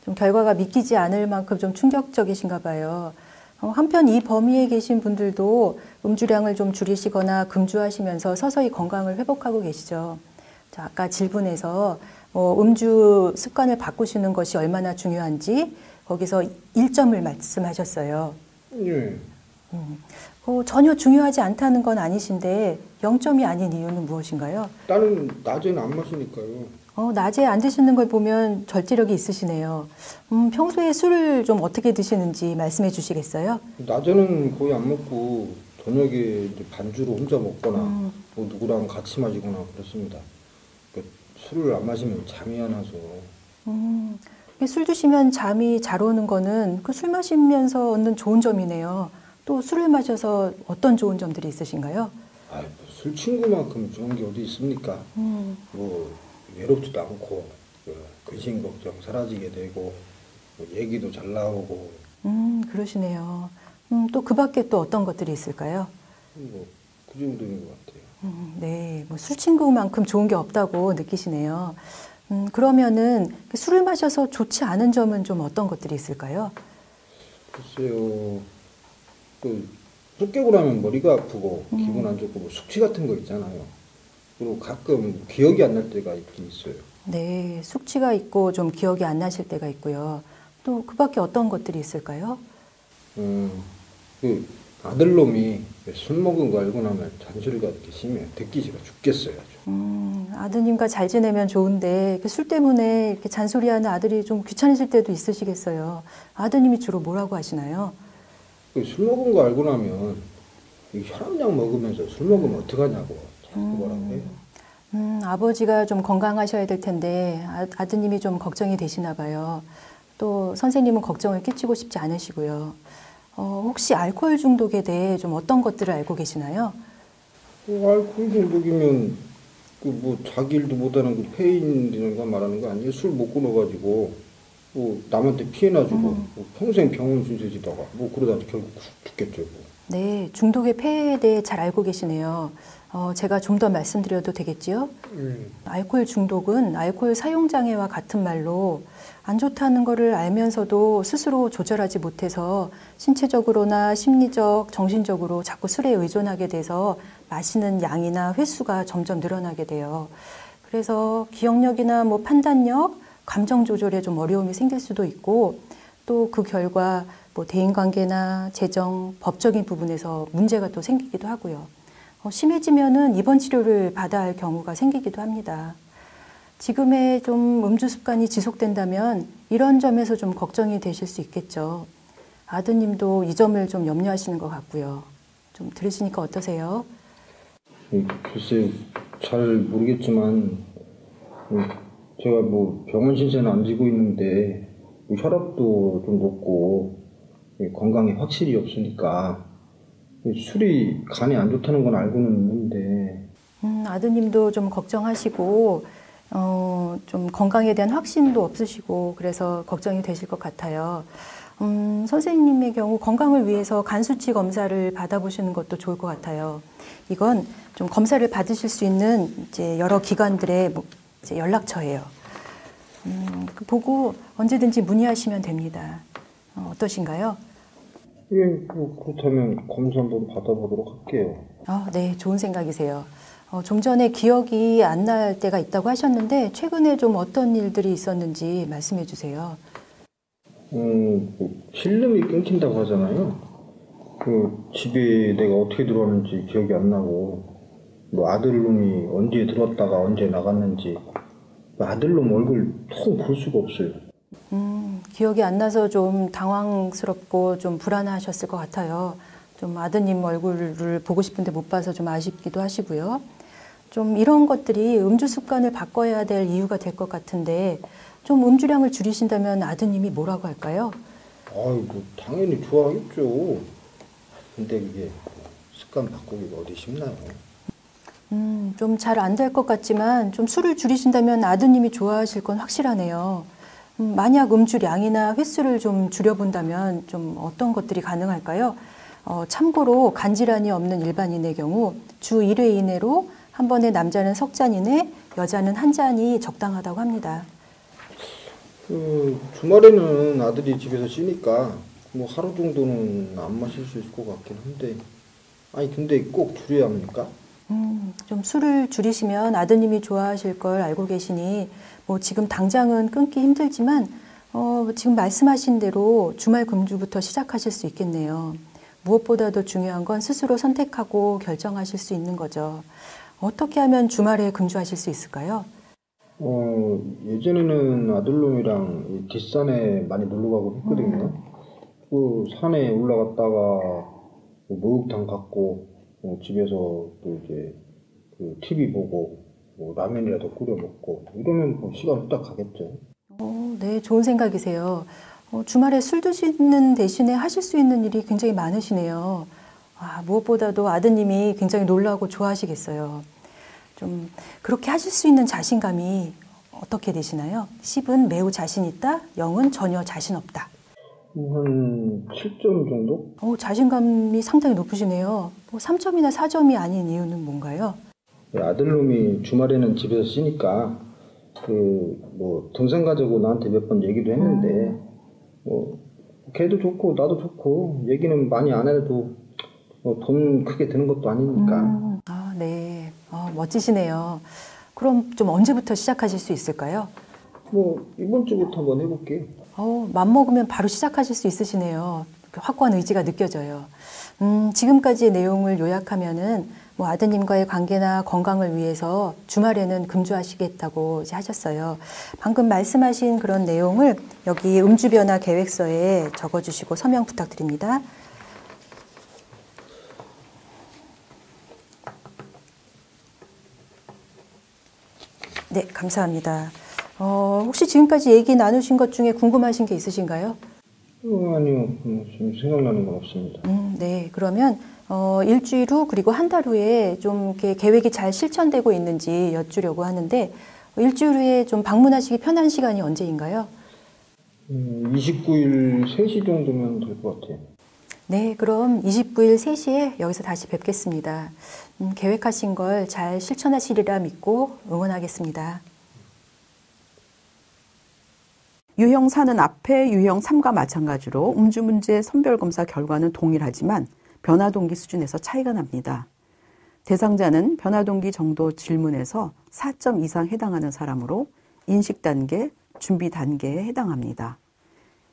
좀 결과가 믿기지 않을 만큼 좀 충격적이신가 봐요. 한편 이 범위에 계신 분들도 음주량을 좀 줄이시거나 금주하시면서 서서히 건강을 회복하고 계시죠. 자, 아까 질문에서 음주 습관을 바꾸시는 것이 얼마나 중요한지 거기서 1점을 말씀하셨어요. 예. 전혀 중요하지 않다는 건 아니신데 0점이 아닌 이유는 무엇인가요? 나는 낮에는 안 마시니까요. 낮에 안 드시는 걸 보면 절제력이 있으시네요. 평소에 술을 좀 어떻게 드시는지 말씀해 주시겠어요? 낮에는 거의 안 먹고 저녁에 이제 반주로 혼자 먹거나 뭐 누구랑 같이 마시거나 그렇습니다. 그러니까 술을 안 마시면 잠이 안 와서. 술 드시면 잠이 잘 오는 거는 그 술 마시면서 얻는 좋은 점이네요. 또 술을 마셔서 어떤 좋은 점들이 있으신가요? 술 친구만큼 좋은 게 어디 있습니까? 뭐 외롭지도 않고 근심 걱정 사라지게 되고 얘기도 잘 나오고. 그러시네요. 또 그 밖에 또 어떤 것들이 있을까요? 그 정도인 것 같아요. 네, 뭐 술 친구만큼 좋은 게 없다고 느끼시네요. 그러면은 술을 마셔서 좋지 않은 점은 좀 어떤 것들이 있을까요? 글쎄요, 술 깨고 나면 머리가 아프고 기분 안 좋고 뭐 숙취 같은 거 있잖아요. 그리고 가끔 기억이 안 날 때가 있긴 있어요. 네, 숙취가 있고 좀 기억이 안 나실 때가 있고요. 또 그 밖에 어떤 것들이 있을까요? 그 아들놈이 술 먹은 거 알고 나면 잔소리가 이렇게 심해요. 듣기 싫어 죽겠어요. 아주. 아드님과 잘 지내면 좋은데 술 때문에 이렇게 잔소리하는 아들이 좀 귀찮으실 때도 있으시겠어요. 아드님이 주로 뭐라고 하시나요? 술 먹은 거 알고 나면 혈압약 먹으면서 술 먹으면 어떡하냐고 자꾸 뭐라고 해요. 아버지가 좀 건강하셔야 될 텐데 아드님이 좀 걱정이 되시나 봐요. 또 선생님은 걱정을 끼치고 싶지 않으시고요. 혹시 알코올 중독에 대해 좀 어떤 것들을 알고 계시나요? 알코올 중독이면 그 뭐 자기 일도 못하는 그 폐인이라는 거 말하는 거 아니에요? 술 못 끊어가지고 뭐 남한테 피해나 주고 뭐 평생 병원 신세지다가 뭐 그러다 결국 죽겠죠. 뭐. 네, 중독의 폐해에 대해 잘 알고 계시네요. 제가 좀 더 말씀드려도 되겠지요? 알코올 중독은 알코올 사용 장애와 같은 말로 안 좋다는 것을 알면서도 스스로 조절하지 못해서 신체적으로나 심리적, 정신적으로 자꾸 술에 의존하게 돼서 마시는 양이나 횟수가 점점 늘어나게 돼요. 그래서 기억력이나 뭐 판단력, 감정 조절에 좀 어려움이 생길 수도 있고 또 그 결과 뭐 대인관계나 재정, 법적인 부분에서 문제가 또 생기기도 하고요. 심해지면은 입원 치료를 받아야 할 경우가 생기기도 합니다. 지금의 좀 음주 습관이 지속된다면 이런 점에서 좀 걱정이 되실 수 있겠죠. 아드님도 이 점을 좀 염려하시는 것 같고요. 좀 들으시니까 어떠세요? 글쎄 잘 모르겠지만 제가 뭐 병원 신세는 안 지고 있는데 혈압도 좀 높고 건강이 확실히 없으니까 술이 간에 안 좋다는 건 알고는 있는데 아드님도 좀 걱정하시고 좀 건강에 대한 확신도 없으시고 그래서 걱정이 되실 것 같아요. 선생님의 경우 건강을 위해서 간 수치 검사를 받아보시는 것도 좋을 것 같아요. 이건 좀 검사를 받으실 수 있는 이제 여러 기관들의 이제 연락처예요. 보고 언제든지 문의하시면 됩니다. 어떠신가요? 예, 뭐 그렇다면 검사 한번 받아보도록 할게요. 네, 좋은 생각이세요. 좀 전에 기억이 안 날 때가 있다고 하셨는데 최근에 좀 어떤 일들이 있었는지 말씀해 주세요. 필름이 끊긴다고 하잖아요. 그 집에 내가 어떻게 들어왔는지 기억이 안 나고 뭐 아들놈이 언제 들어왔다가 언제 나갔는지 아들놈 얼굴 통 볼 수가 없어요. 기억이 안 나서 좀 당황스럽고 좀 불안하셨을 것 같아요. 좀 아드님 얼굴을 보고 싶은데 못 봐서 좀 아쉽기도 하시고요. 좀 이런 것들이 음주 습관을 바꿔야 될 이유가 될 것 같은데 좀 음주량을 줄이신다면 아드님이 뭐라고 할까요? 아이고 당연히 좋아하겠죠. 근데 그게 습관 바꾸기가 어디 쉽나요? 좀 잘 안 될 것 같지만 좀 술을 줄이신다면 아드님이 좋아하실 건 확실하네요. 만약 음주량이나 횟수를 좀 줄여본다면 좀 어떤 것들이 가능할까요? 참고로 간질환이 없는 일반인의 경우 주 1회 이내로 한 번에 남자는 석 잔 이내, 여자는 한 잔이 적당하다고 합니다. 주말에는 아들이 집에서 쉬니까 뭐 하루 정도는 안 마실 수 있을 것 같긴 한데 아니 근데 꼭 줄여야 합니까? 좀 술을 줄이시면 아드님이 좋아하실 걸 알고 계시니 뭐 지금 당장은 끊기 힘들지만 지금 말씀하신 대로 주말 금주부터 시작하실 수 있겠네요. 무엇보다도 중요한 건 스스로 선택하고 결정하실 수 있는 거죠. 어떻게 하면 주말에 금주하실 수 있을까요? 예전에는 아들놈이랑 뒷산에 많이 놀러 가고 했거든요. 그 산에 올라갔다가 목욕탕 갔고 집에서 또 이제 그 TV 보고 뭐 라면이라도 끓여 먹고 이러면 뭐 시간 후딱 가겠죠. 네, 좋은 생각이세요. 주말에 술 드시는 대신에 하실 수 있는 일이 굉장히 많으시네요. 무엇보다도 아드님이 굉장히 놀라고 좋아하시겠어요. 좀 그렇게 하실 수 있는 자신감이 어떻게 되시나요? 10은 매우 자신 있다, 0은 전혀 자신 없다. 한 7점 정도? 자신감이 상당히 높으시네요. 3점이나 4점이 아닌 이유는 뭔가요? 아들놈이 주말에는 집에서 쉬니까 뭐 등산 가자고 나한테 몇 번 얘기도 했는데 뭐 걔도 좋고 나도 좋고 얘기는 많이 안 해도 돈 크게 드는 것도 아니니까. 네. 멋지시네요. 그럼 좀 언제부터 시작하실 수 있을까요? 이번 주부터 한번 해볼게요. 맘먹으면 바로 시작하실 수 있으시네요. 확고한 의지가 느껴져요. 지금까지의 내용을 요약하면은 아드님과의 관계나 건강을 위해서 주말에는 금주하시겠다고 이제 하셨어요. 방금 말씀하신 그런 내용을 여기 음주변화 계획서에 적어주시고 서명 부탁드립니다. 네, 감사합니다. 혹시 지금까지 얘기 나누신 것 중에 궁금하신 게 있으신가요? 아니요, 지금 생각나는 건 없습니다. 네, 그러면 일주일 후 그리고 한 달 후에 좀 이렇게 계획이 잘 실천되고 있는지 여쭈려고 하는데 일주일 후에 좀 방문하시기 편한 시간이 언제인가요? 29일 3시 정도면 될 것 같아요. 네, 그럼 29일 3시에 여기서 다시 뵙겠습니다. 계획하신 걸 잘 실천하시리라 믿고 응원하겠습니다. 유형 4는 앞에 유형 3과 마찬가지로 음주 문제 선별검사 결과는 동일하지만 변화동기 수준에서 차이가 납니다. 대상자는 변화동기 정도 질문에서 4점 이상 해당하는 사람으로 인식단계, 준비단계에 해당합니다.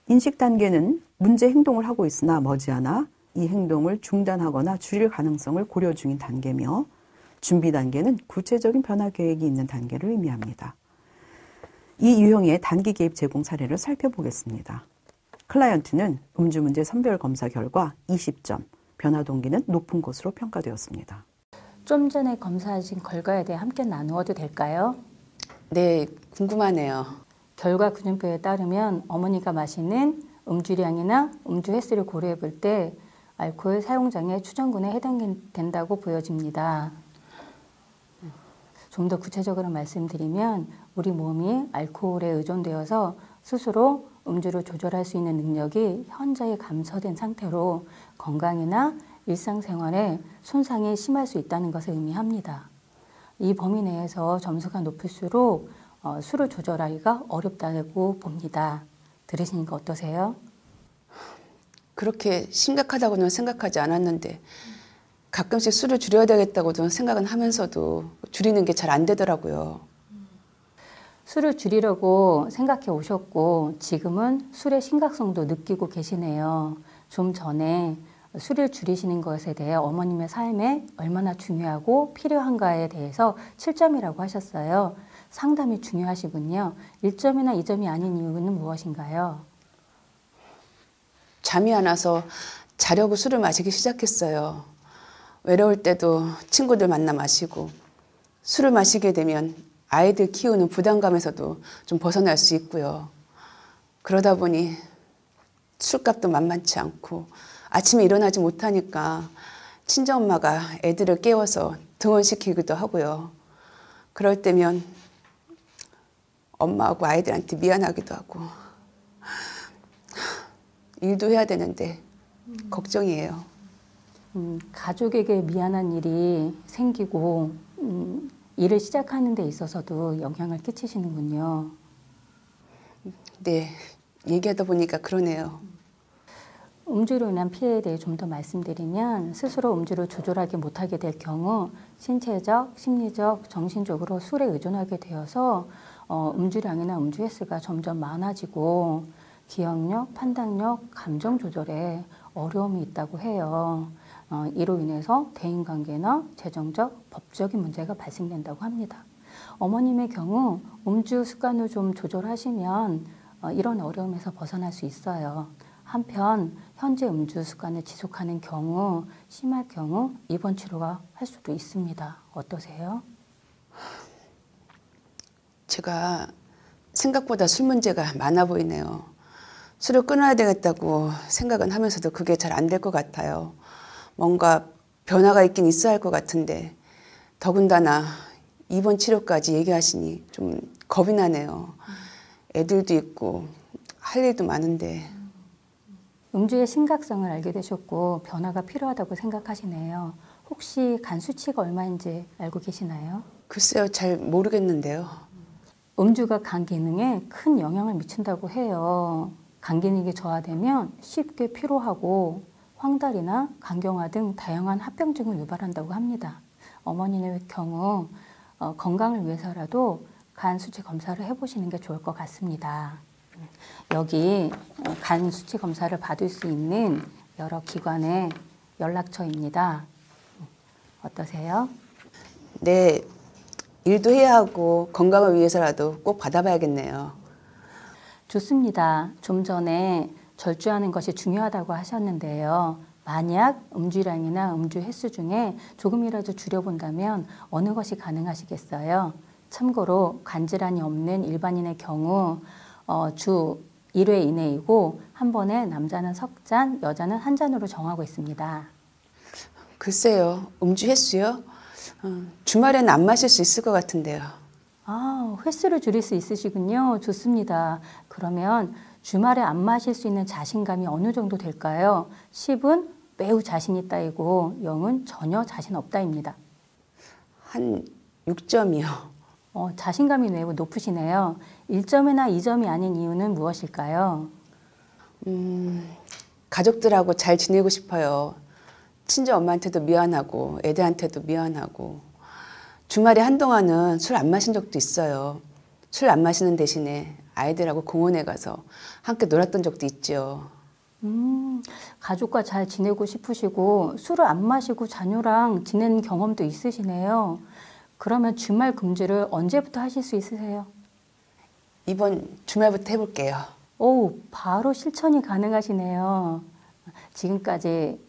인식단계는 문제 행동을 하고 있으나 머지않아 이 행동을 중단하거나 줄일 가능성을 고려 중인 단계며 준비단계는 구체적인 변화 계획이 있는 단계를 의미합니다. 이 유형의 단기 개입 제공 사례를 살펴보겠습니다. 클라이언트는 음주 문제 선별 검사 결과 20점, 변화 동기는 높은 것으로 평가되었습니다. 좀 전에 검사하신 결과에 대해 함께 나누어도 될까요? 네, 궁금하네요. 결과 기준표에 따르면 어머니가 마시는 음주량이나 음주 횟수를 고려해 볼 때 알코올 사용장애 추정군에 해당된다고 보여집니다. 좀 더 구체적으로 말씀드리면 우리 몸이 알코올에 의존되어서 스스로 음주를 조절할 수 있는 능력이 현저히 감소된 상태로 건강이나 일상생활에 손상이 심할 수 있다는 것을 의미합니다. 이 범위 내에서 점수가 높을수록 술을 조절하기가 어렵다고 봅니다. 들으시니까 어떠세요? 그렇게 심각하다고는 생각하지 않았는데 가끔씩 술을 줄여야 되겠다고도 생각은 하면서도 줄이는 게 잘 안 되더라고요. 술을 줄이려고 생각해 오셨고 지금은 술의 심각성도 느끼고 계시네요. 좀 전에 술을 줄이시는 것에 대해 어머님의 삶에 얼마나 중요하고 필요한가에 대해서 7점이라고 하셨어요. 상당히 중요하시군요. 1점이나 2점이 아닌 이유는 무엇인가요? 잠이 안 와서 자려고 술을 마시기 시작했어요. 외로울 때도 친구들 만나 마시고 술을 마시게 되면 아이들 키우는 부담감에서도 좀 벗어날 수 있고요. 그러다 보니 술값도 만만치 않고 아침에 일어나지 못하니까 친정엄마가 애들을 깨워서 등원시키기도 하고요. 그럴 때면 엄마하고 아이들한테 미안하기도 하고 일도 해야 되는데 걱정이에요. 가족에게 미안한 일이 생기고 일을 시작하는 데 있어서도 영향을 끼치시는군요. 네, 얘기하다 보니까 그러네요. 음주로 인한 피해에 대해 좀 더 말씀드리면 스스로 음주를 조절하지 못하게 될 경우 신체적, 심리적, 정신적으로 술에 의존하게 되어서 음주량이나 음주 횟수가 점점 많아지고 기억력, 판단력, 감정 조절에 어려움이 있다고 해요. 이로 인해서 대인관계나 재정적, 법적인 문제가 발생된다고 합니다. 어머님의 경우 음주 습관을 좀 조절하시면 이런 어려움에서 벗어날 수 있어요. 한편 현재 음주 습관을 지속하는 경우 심할 경우 입원 치료가 할 수도 있습니다. 어떠세요? 제가 생각보다 술 문제가 많아 보이네요. 술을 끊어야 되겠다고 생각은 하면서도 그게 잘 안 될 것 같아요. 뭔가 변화가 있긴 있어야 할 것 같은데 더군다나 입원 치료까지 얘기하시니 좀 겁이 나네요. 애들도 있고 할 일도 많은데. 음주의 심각성을 알게 되셨고 변화가 필요하다고 생각하시네요. 혹시 간 수치가 얼마인지 알고 계시나요? 글쎄요, 잘 모르겠는데요. 음주가 간 기능에 큰 영향을 미친다고 해요. 간 기능이 저하되면 쉽게 피로하고 황달이나 간경화 등 다양한 합병증을 유발한다고 합니다. 어머니의 경우 건강을 위해서라도 간 수치 검사를 해보시는 게 좋을 것 같습니다. 여기 간 수치 검사를 받을 수 있는 여러 기관의 연락처입니다. 어떠세요? 네, 일도 해야 하고 건강을 위해서라도 꼭 받아봐야겠네요. 좋습니다. 좀 전에 절주하는 것이 중요하다고 하셨는데요. 만약 음주량이나 음주 횟수 중에 조금이라도 줄여본다면 어느 것이 가능하시겠어요? 참고로 간질환이 없는 일반인의 경우 주 1회 이내이고 한 번에 남자는 석 잔, 여자는 한 잔으로 정하고 있습니다. 글쎄요, 음주 횟수요? 주말에는 안 마실 수 있을 것 같은데요. 횟수를 줄일 수 있으시군요. 좋습니다. 그러면 주말에 안 마실 수 있는 자신감이 어느 정도 될까요? 10은 매우 자신 있다이고 0은 전혀 자신 없다입니다. 한 6점이요. 자신감이 매우 높으시네요. 1점이나 2점이 아닌 이유는 무엇일까요? 가족들하고 잘 지내고 싶어요. 친정 엄마한테도 미안하고 애들한테도 미안하고 주말에 한동안은 술 안 마신 적도 있어요. 술 안 마시는 대신에 아이들하고 공원에 가서 함께 놀았던 적도 있죠. 가족과 잘 지내고 싶으시고 술을 안 마시고 자녀랑 지낸 경험도 있으시네요. 그러면 주말 금주를 언제부터 하실 수 있으세요? 이번 주말부터 해볼게요. 바로 실천이 가능하시네요. 지금까지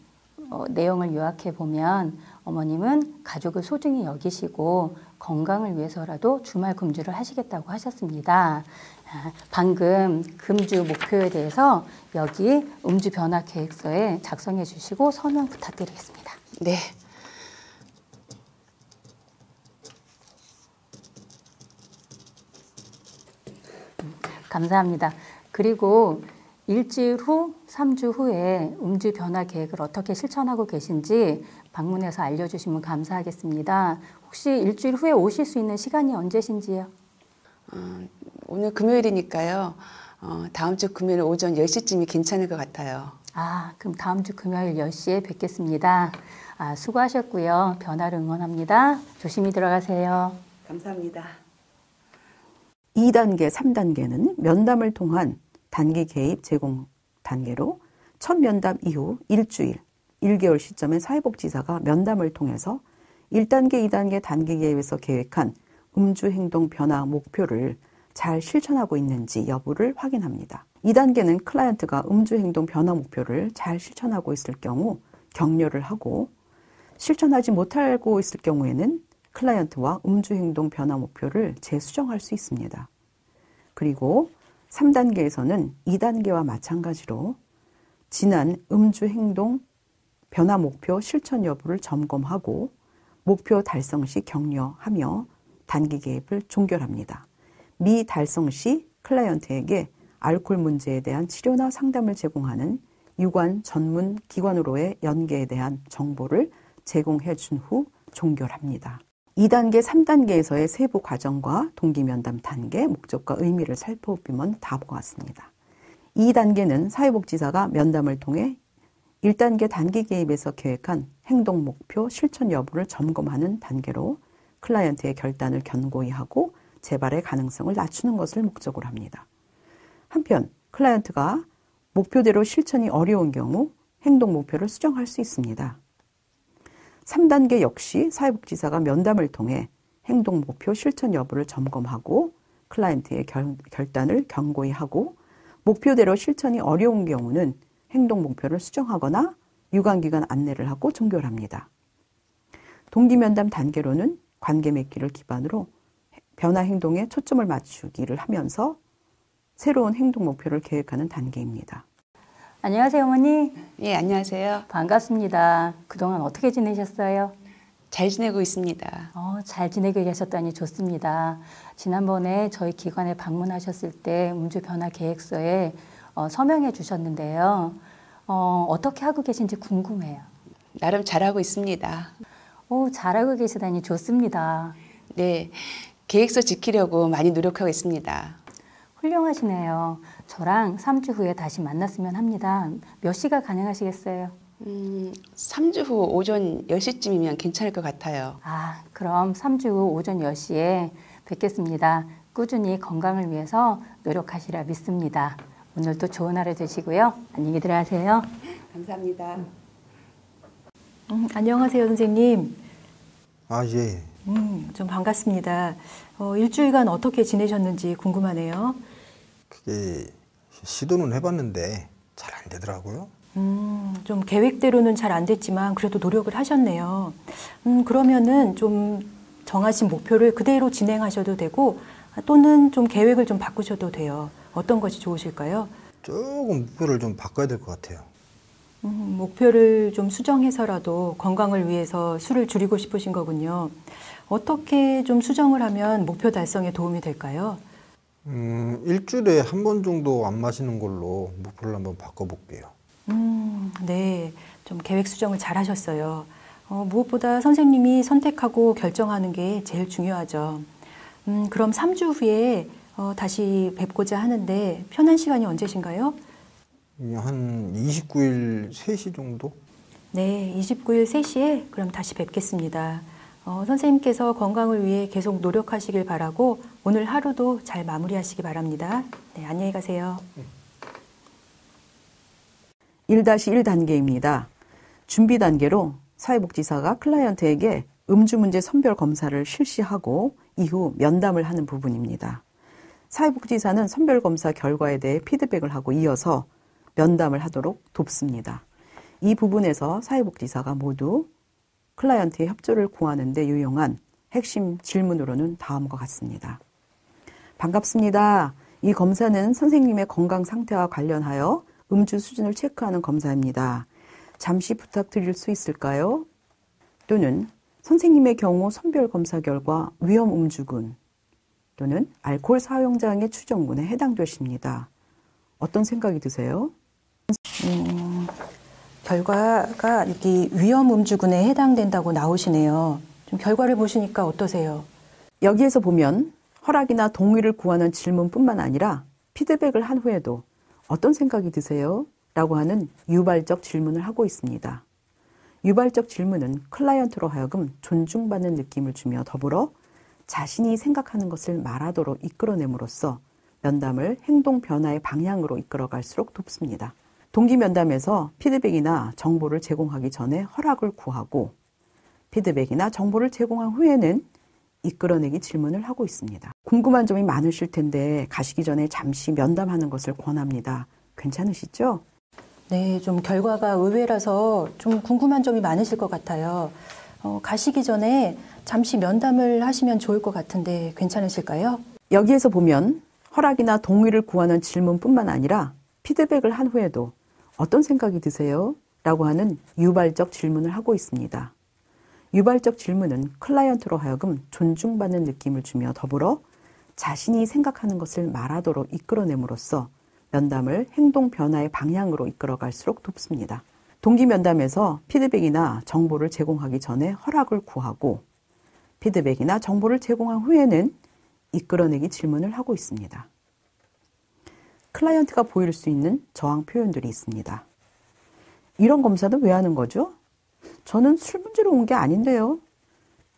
내용을 요약해 보면 어머님은 가족을 소중히 여기시고 건강을 위해서라도 주말 금주를 하시겠다고 하셨습니다. 방금 금주 목표에 대해서 여기 음주 변화 계획서에 작성해 주시고 서명 부탁드리겠습니다. 네. 감사합니다. 그리고 일주일 후, 3주 후에 음주 변화 계획을 어떻게 실천하고 계신지 방문해서 알려주시면 감사하겠습니다. 혹시 일주일 후에 오실 수 있는 시간이 언제신지요? 오늘 금요일이니까요. 다음 주 금요일 오전 10시쯤이 괜찮을 것 같아요. 그럼 다음 주 금요일 10시에 뵙겠습니다. 수고하셨고요. 변화를 응원합니다. 조심히 들어가세요. 감사합니다. 2단계, 3단계는 면담을 통한 단기 개입 제공 단계로 첫 면담 이후 일주일, 1개월 시점에 사회복지사가 면담을 통해서 1단계, 2단계 단기 개입에서 계획한 음주 행동 변화 목표를 잘 실천하고 있는지 여부를 확인합니다. 2단계는 클라이언트가 음주 행동 변화 목표를 잘 실천하고 있을 경우 격려를 하고 실천하지 못하고 있을 경우에는 클라이언트와 음주 행동 변화 목표를 재수정할 수 있습니다. 그리고 3단계에서는 2단계와 마찬가지로 지난 음주 행동 변화 목표 실천 여부를 점검하고 목표 달성 시 격려하며 단기 개입을 종결합니다. 미달성 시 클라이언트에게 알코올 문제에 대한 치료나 상담을 제공하는 유관 전문 기관으로의 연계에 대한 정보를 제공해 준 후 종결합니다. 2단계, 3단계에서의 세부 과정과 동기면담 단계, 목적과 의미를 살펴보면 다음과 같습니다. 2단계는 사회복지사가 면담을 통해 1단계 단기 개입에서 계획한 행동 목표 실천 여부를 점검하는 단계로 클라이언트의 결단을 견고히 하고 재발의 가능성을 낮추는 것을 목적으로 합니다. 한편 클라이언트가 목표대로 실천이 어려운 경우 행동 목표를 수정할 수 있습니다. 3단계 역시 사회복지사가 면담을 통해 행동 목표 실천 여부를 점검하고 클라이언트의 결단을 견고히 하고 목표대로 실천이 어려운 경우는 행동 목표를 수정하거나 유관기관 안내를 하고 종결합니다. 동기면담 단계로는 관계 맺기를 기반으로 변화 행동에 초점을 맞추기를 하면서 새로운 행동 목표를 계획하는 단계입니다. 안녕하세요, 어머니. 예, 안녕하세요. 반갑습니다. 그동안 어떻게 지내셨어요? 잘 지내고 있습니다. 잘 지내고 계셨다니 좋습니다. 지난번에 저희 기관에 방문하셨을 때 음주 변화 계획서에 서명해 주셨는데요. 어떻게 하고 계신지 궁금해요. 나름 잘하고 있습니다. 잘하고 계시다니 좋습니다. 네, 계획서 지키려고 많이 노력하고 있습니다. 훌륭하시네요. 저랑 3주 후에 다시 만났으면 합니다. 몇 시가 가능하시겠어요? 3주 후 오전 10시쯤이면 괜찮을 것 같아요. 그럼 3주 후 오전 10시에 뵙겠습니다. 꾸준히 건강을 위해서 노력하시라 믿습니다. 오늘도 좋은 하루 되시고요. 안녕히 들어가세요. 감사합니다. 안녕하세요, 선생님. 예. 좀 반갑습니다. 일주일간 어떻게 지내셨는지 궁금하네요. 그게 시도는 해봤는데 잘 안 되더라고요. 좀 계획대로는 잘 안 됐지만 그래도 노력을 하셨네요. 그러면은 좀 정하신 목표를 그대로 진행하셔도 되고 또는 좀 계획을 좀 바꾸셔도 돼요. 어떤 것이 좋으실까요? 조금 목표를 좀 바꿔야 될 것 같아요. 목표를 좀 수정해서라도 건강을 위해서 술을 줄이고 싶으신 거군요. 어떻게 좀 수정을 하면 목표 달성에 도움이 될까요? 일주일에 한 번 정도 안 마시는 걸로 목표를 한번 바꿔볼게요. 네, 좀 계획 수정을 잘 하셨어요. 무엇보다 선생님이 선택하고 결정하는 게 제일 중요하죠. 그럼 3주 후에 다시 뵙고자 하는데 편한 시간이 언제신가요? 한 29일 3시 정도? 네, 29일 3시에 그럼 다시 뵙겠습니다. 선생님께서 건강을 위해 계속 노력하시길 바라고 오늘 하루도 잘 마무리하시기 바랍니다. 네, 안녕히 가세요. 1-1단계입니다. 준비 단계로 사회복지사가 클라이언트에게 음주 문제 선별 검사를 실시하고 이후 면담을 하는 부분입니다. 사회복지사는 선별 검사 결과에 대해 피드백을 하고 이어서 면담을 하도록 돕습니다. 이 부분에서 사회복지사가 모두 클라이언트의 협조를 구하는 데 유용한 핵심 질문으로는 다음과 같습니다. 반갑습니다. 이 검사는 선생님의 건강 상태와 관련하여 음주 수준을 체크하는 검사입니다. 잠시 부탁드릴 수 있을까요? 또는 선생님의 경우 선별 검사 결과 위험 음주군 또는 알코올 사용자의 추정군에 해당되십니다. 어떤 생각이 드세요? 결과가 여기 위험 음주군에 해당된다고 나오시네요. 좀 결과를 보시니까 어떠세요? 여기에서 보면 허락이나 동의를 구하는 질문뿐만 아니라 피드백을 한 후에도 어떤 생각이 드세요? 라고 하는 유발적 질문을 하고 있습니다. 유발적 질문은 클라이언트로 하여금 존중받는 느낌을 주며 더불어 자신이 생각하는 것을 말하도록 이끌어냄으로써 면담을 행동 변화의 방향으로 이끌어갈수록 돕습니다. 동기 면담에서 피드백이나 정보를 제공하기 전에 허락을 구하고 피드백이나 정보를 제공한 후에는 이끌어내기 질문을 하고 있습니다. 궁금한 점이 많으실 텐데 가시기 전에 잠시 면담하는 것을 권합니다. 괜찮으시죠? 네, 좀 결과가 의외라서 좀 궁금한 점이 많으실 것 같아요. 가시기 전에 잠시 면담을 하시면 좋을 것 같은데 괜찮으실까요? 여기에서 보면 허락이나 동의를 구하는 질문뿐만 아니라 피드백을 한 후에도 어떤 생각이 드세요? 라고 하는 유발적 질문을 하고 있습니다. 유발적 질문은 클라이언트로 하여금 존중받는 느낌을 주며 더불어 자신이 생각하는 것을 말하도록 이끌어냄으로써 면담을 행동 변화의 방향으로 이끌어갈수록 돕습니다. 동기 면담에서 피드백이나 정보를 제공하기 전에 허락을 구하고 피드백이나 정보를 제공한 후에는 이끌어내기 질문을 하고 있습니다. 클라이언트가 보일 수 있는 저항 표현들이 있습니다. 이런 검사는 왜 하는 거죠? 저는 술 문제로 온 게 아닌데요.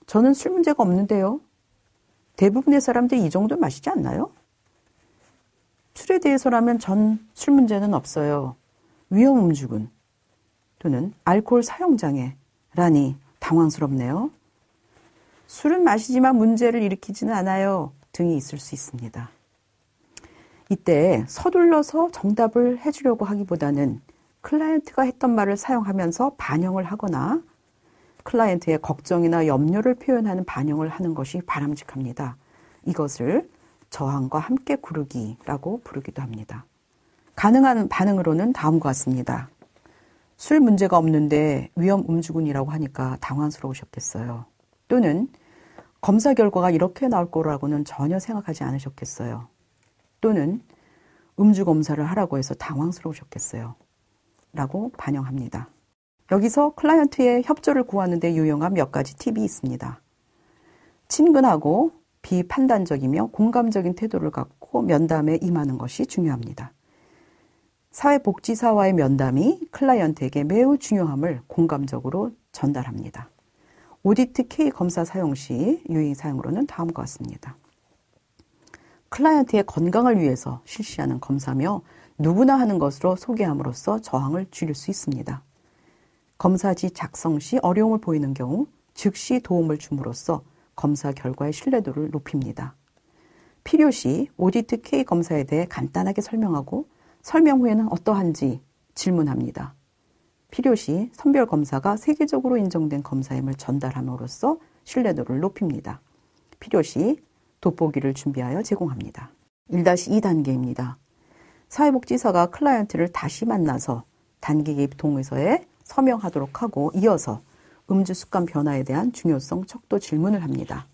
저는 술 문제가 없는데요. 대부분의 사람들이 이 정도 마시지 않나요? 술에 대해서라면 전 술 문제는 없어요. 위험 음주군 또는 알코올 사용장애라니 당황스럽네요. 술은 마시지만 문제를 일으키지는 않아요 등이 있을 수 있습니다. 이때 서둘러서 정답을 해주려고 하기보다는 클라이언트가 했던 말을 사용하면서 반영을 하거나 클라이언트의 걱정이나 염려를 표현하는 반영을 하는 것이 바람직합니다. 이것을 저항과 함께 구르기라고 부르기도 합니다. 가능한 반응으로는 다음과 같습니다. 술 문제가 없는데 위험 음주군이라고 하니까 당황스러우셨겠어요. 또는 검사 결과가 이렇게 나올 거라고는 전혀 생각하지 않으셨겠어요. 또는 음주 검사를 하라고 해서 당황스러우셨겠어요. 라고 반영합니다. 여기서 클라이언트의 협조를 구하는 데 유용한 몇 가지 팁이 있습니다. 친근하고 비판단적이며 공감적인 태도를 갖고 면담에 임하는 것이 중요합니다. 사회복지사와의 면담이 클라이언트에게 매우 중요함을 공감적으로 전달합니다. 오디트 K 검사 사용 시 유의 사항으로는 다음과 같습니다. 클라이언트의 건강을 위해서 실시하는 검사며 누구나 하는 것으로 소개함으로써 저항을 줄일 수 있습니다. 검사지 작성 시 어려움을 보이는 경우 즉시 도움을 줌으로써 검사 결과의 신뢰도를 높입니다. 필요시 오디트 K 검사에 대해 간단하게 설명하고 설명 후에는 어떠한지 질문합니다. 필요시 선별 검사가 세계적으로 인정된 검사임을 전달함으로써 신뢰도를 높입니다. 필요시 돋보기를 준비하여 제공합니다. 1-2단계입니다. 사회복지사가 클라이언트를 다시 만나서 단기 개입 동의서에 서명하도록 하고 이어서 음주 습관 변화에 대한 중요성 척도 질문을 합니다.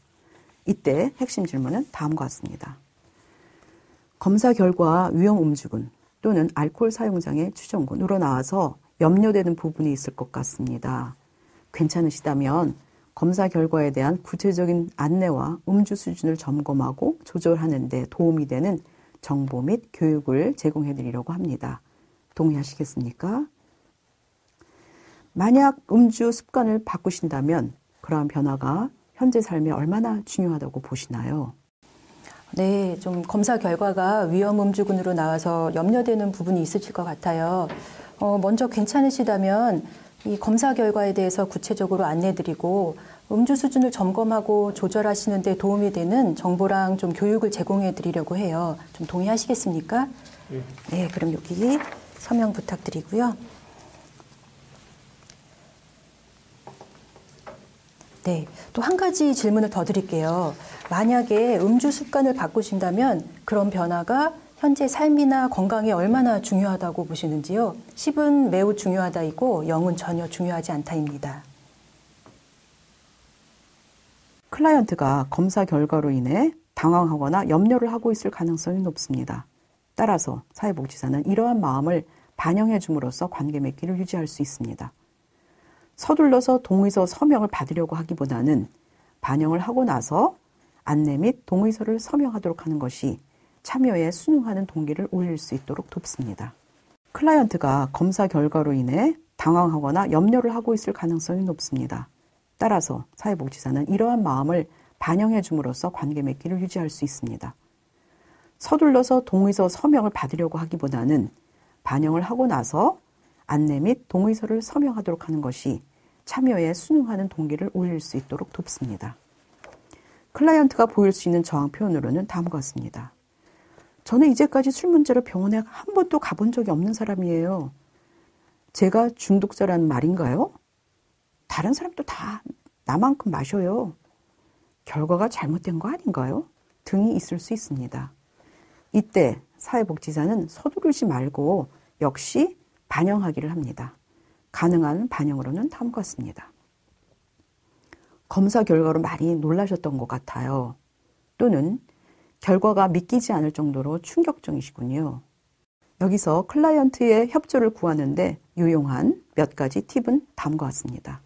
이때 핵심 질문은 다음과 같습니다. 검사 결과 위험 음주군 또는 알코올 사용장의 추정군 우러나와서 염려되는 부분이 있을 것 같습니다. 괜찮으시다면 검사 결과에 대한 구체적인 안내와 음주 수준을 점검하고 조절하는 데 도움이 되는 정보 및 교육을 제공해 드리려고 합니다. 동의하시겠습니까? 만약 음주 습관을 바꾸신다면 그러한 변화가 현재 삶에 얼마나 중요하다고 보시나요? 네, 좀 검사 결과가 위험 음주군으로 나와서 염려되는 부분이 있으실 것 같아요. 먼저 괜찮으시다면 이 검사 결과에 대해서 구체적으로 안내드리고 음주 수준을 점검하고 조절하시는 데 도움이 되는 정보랑 좀 교육을 제공해 드리려고 해요. 좀 동의하시겠습니까? 네, 그럼 여기 서명 부탁드리고요. 네, 또 한 가지 질문을 더 드릴게요. 만약에 음주 습관을 바꾸신다면 그런 변화가 현재 삶이나 건강에 얼마나 중요하다고 보시는지요? 10은 매우 중요하다이고 0은 전혀 중요하지 않다입니다. 클라이언트가 검사 결과로 인해 당황하거나 염려를 하고 있을 가능성이 높습니다. 따라서 사회복지사는 이러한 마음을 반영해 줌으로써 관계 맺기를 유지할 수 있습니다. 서둘러서 동의서 서명을 받으려고 하기보다는 반영을 하고 나서 안내 및 동의서를 서명하도록 하는 것이 참여에 순응하는 동기를 올릴 수 있도록 돕습니다. 클라이언트가 검사 결과로 인해 당황하거나 염려를 하고 있을 가능성이 높습니다. 따라서 사회복지사는 이러한 마음을 반영해 줌으로써 관계 맺기를 유지할 수 있습니다. 서둘러서 동의서 서명을 받으려고 하기보다는 반영을 하고 나서 안내 및 동의서를 서명하도록 하는 것이 참여에 순응하는 동기를 올릴 수 있도록 돕습니다. 클라이언트가 보일 수 있는 저항 표현으로는 다음과 같습니다. 저는 이제까지 술 문제로 병원에 한 번도 가본 적이 없는 사람이에요. 제가 중독자라는 말인가요? 다른 사람도 다 나만큼 마셔요. 결과가 잘못된 거 아닌가요? 등이 있을 수 있습니다. 이때 사회복지사는 서두르지 말고 역시 반영하기를 합니다. 가능한 반영으로는 다음과 같습니다. 검사 결과로 많이 놀라셨던 것 같아요. 또는 결과가 믿기지 않을 정도로 충격적이시군요. 여기서 클라이언트의 협조를 구하는데 유용한 몇 가지 팁은 다음과 같습니다.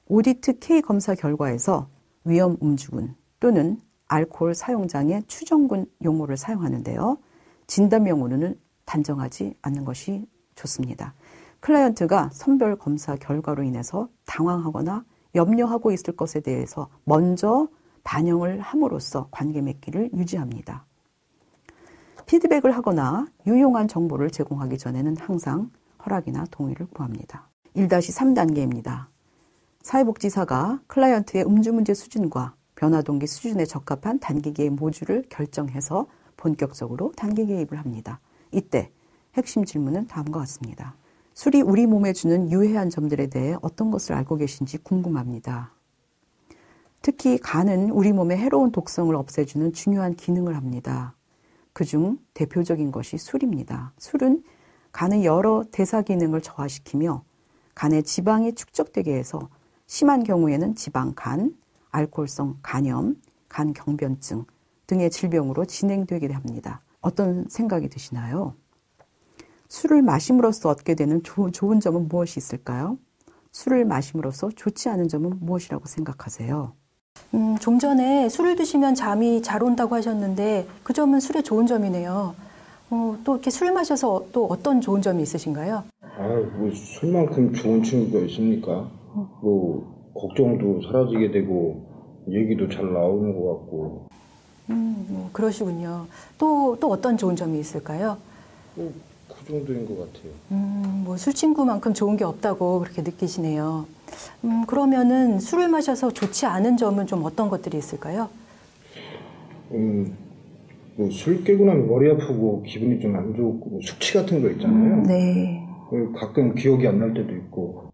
오디트 K 검사 결과에서 위험 음주군 또는 알코올 사용장의 추정군 용어를 사용하는데요. 진단명으로는 단정하지 않는 것이 좋습니다. 클라이언트가 선별 검사 결과로 인해서 당황하거나 염려하고 있을 것에 대해서 먼저 반영을 함으로써 관계 맺기를 유지합니다. 피드백을 하거나 유용한 정보를 제공하기 전에는 항상 허락이나 동의를 구합니다. 1-3단계입니다. 사회복지사가 클라이언트의 음주 문제 수준과 변화 동기 수준에 적합한 단기 개입 모듈을 결정해서 본격적으로 단기 개입을 합니다. 이때 핵심 질문은 다음과 같습니다. 술이 우리 몸에 주는 유해한 점들에 대해 어떤 것을 알고 계신지 궁금합니다. 특히 간은 우리 몸의 해로운 독성을 없애주는 중요한 기능을 합니다. 그중 대표적인 것이 술입니다. 술은 간의 여러 대사 기능을 저하시키며 간에 지방이 축적되게 해서 심한 경우에는 지방간, 알코올성 간염, 간경변증 등의 질병으로 진행되게 합니다. 어떤 생각이 드시나요? 술을 마심으로써 얻게 되는 좋은 점은 무엇이 있을까요? 술을 마심으로써 좋지 않은 점은 무엇이라고 생각하세요? 좀 전에 술을 드시면 잠이 잘 온다고 하셨는데 그 점은 술의 좋은 점이네요. 또 이렇게 술 마셔서 또 어떤 좋은 점이 있으신가요? 뭐 술만큼 좋은 친구가 있습니까? 뭐 걱정도 사라지게 되고 얘기도 잘 나오는 것 같고. 그러시군요. 또 어떤 좋은 점이 있을까요? 그 정도인 것 같아요. 뭐 술 친구만큼 좋은 게 없다고 그렇게 느끼시네요. 그러면은 술을 마셔서 좋지 않은 점은 좀 어떤 것들이 있을까요? 뭐 술 깨고 나면 머리 아프고 기분이 좀 안 좋고 뭐 숙취 같은 거 있잖아요. 네. 가끔 기억이 안 날 때도 있고.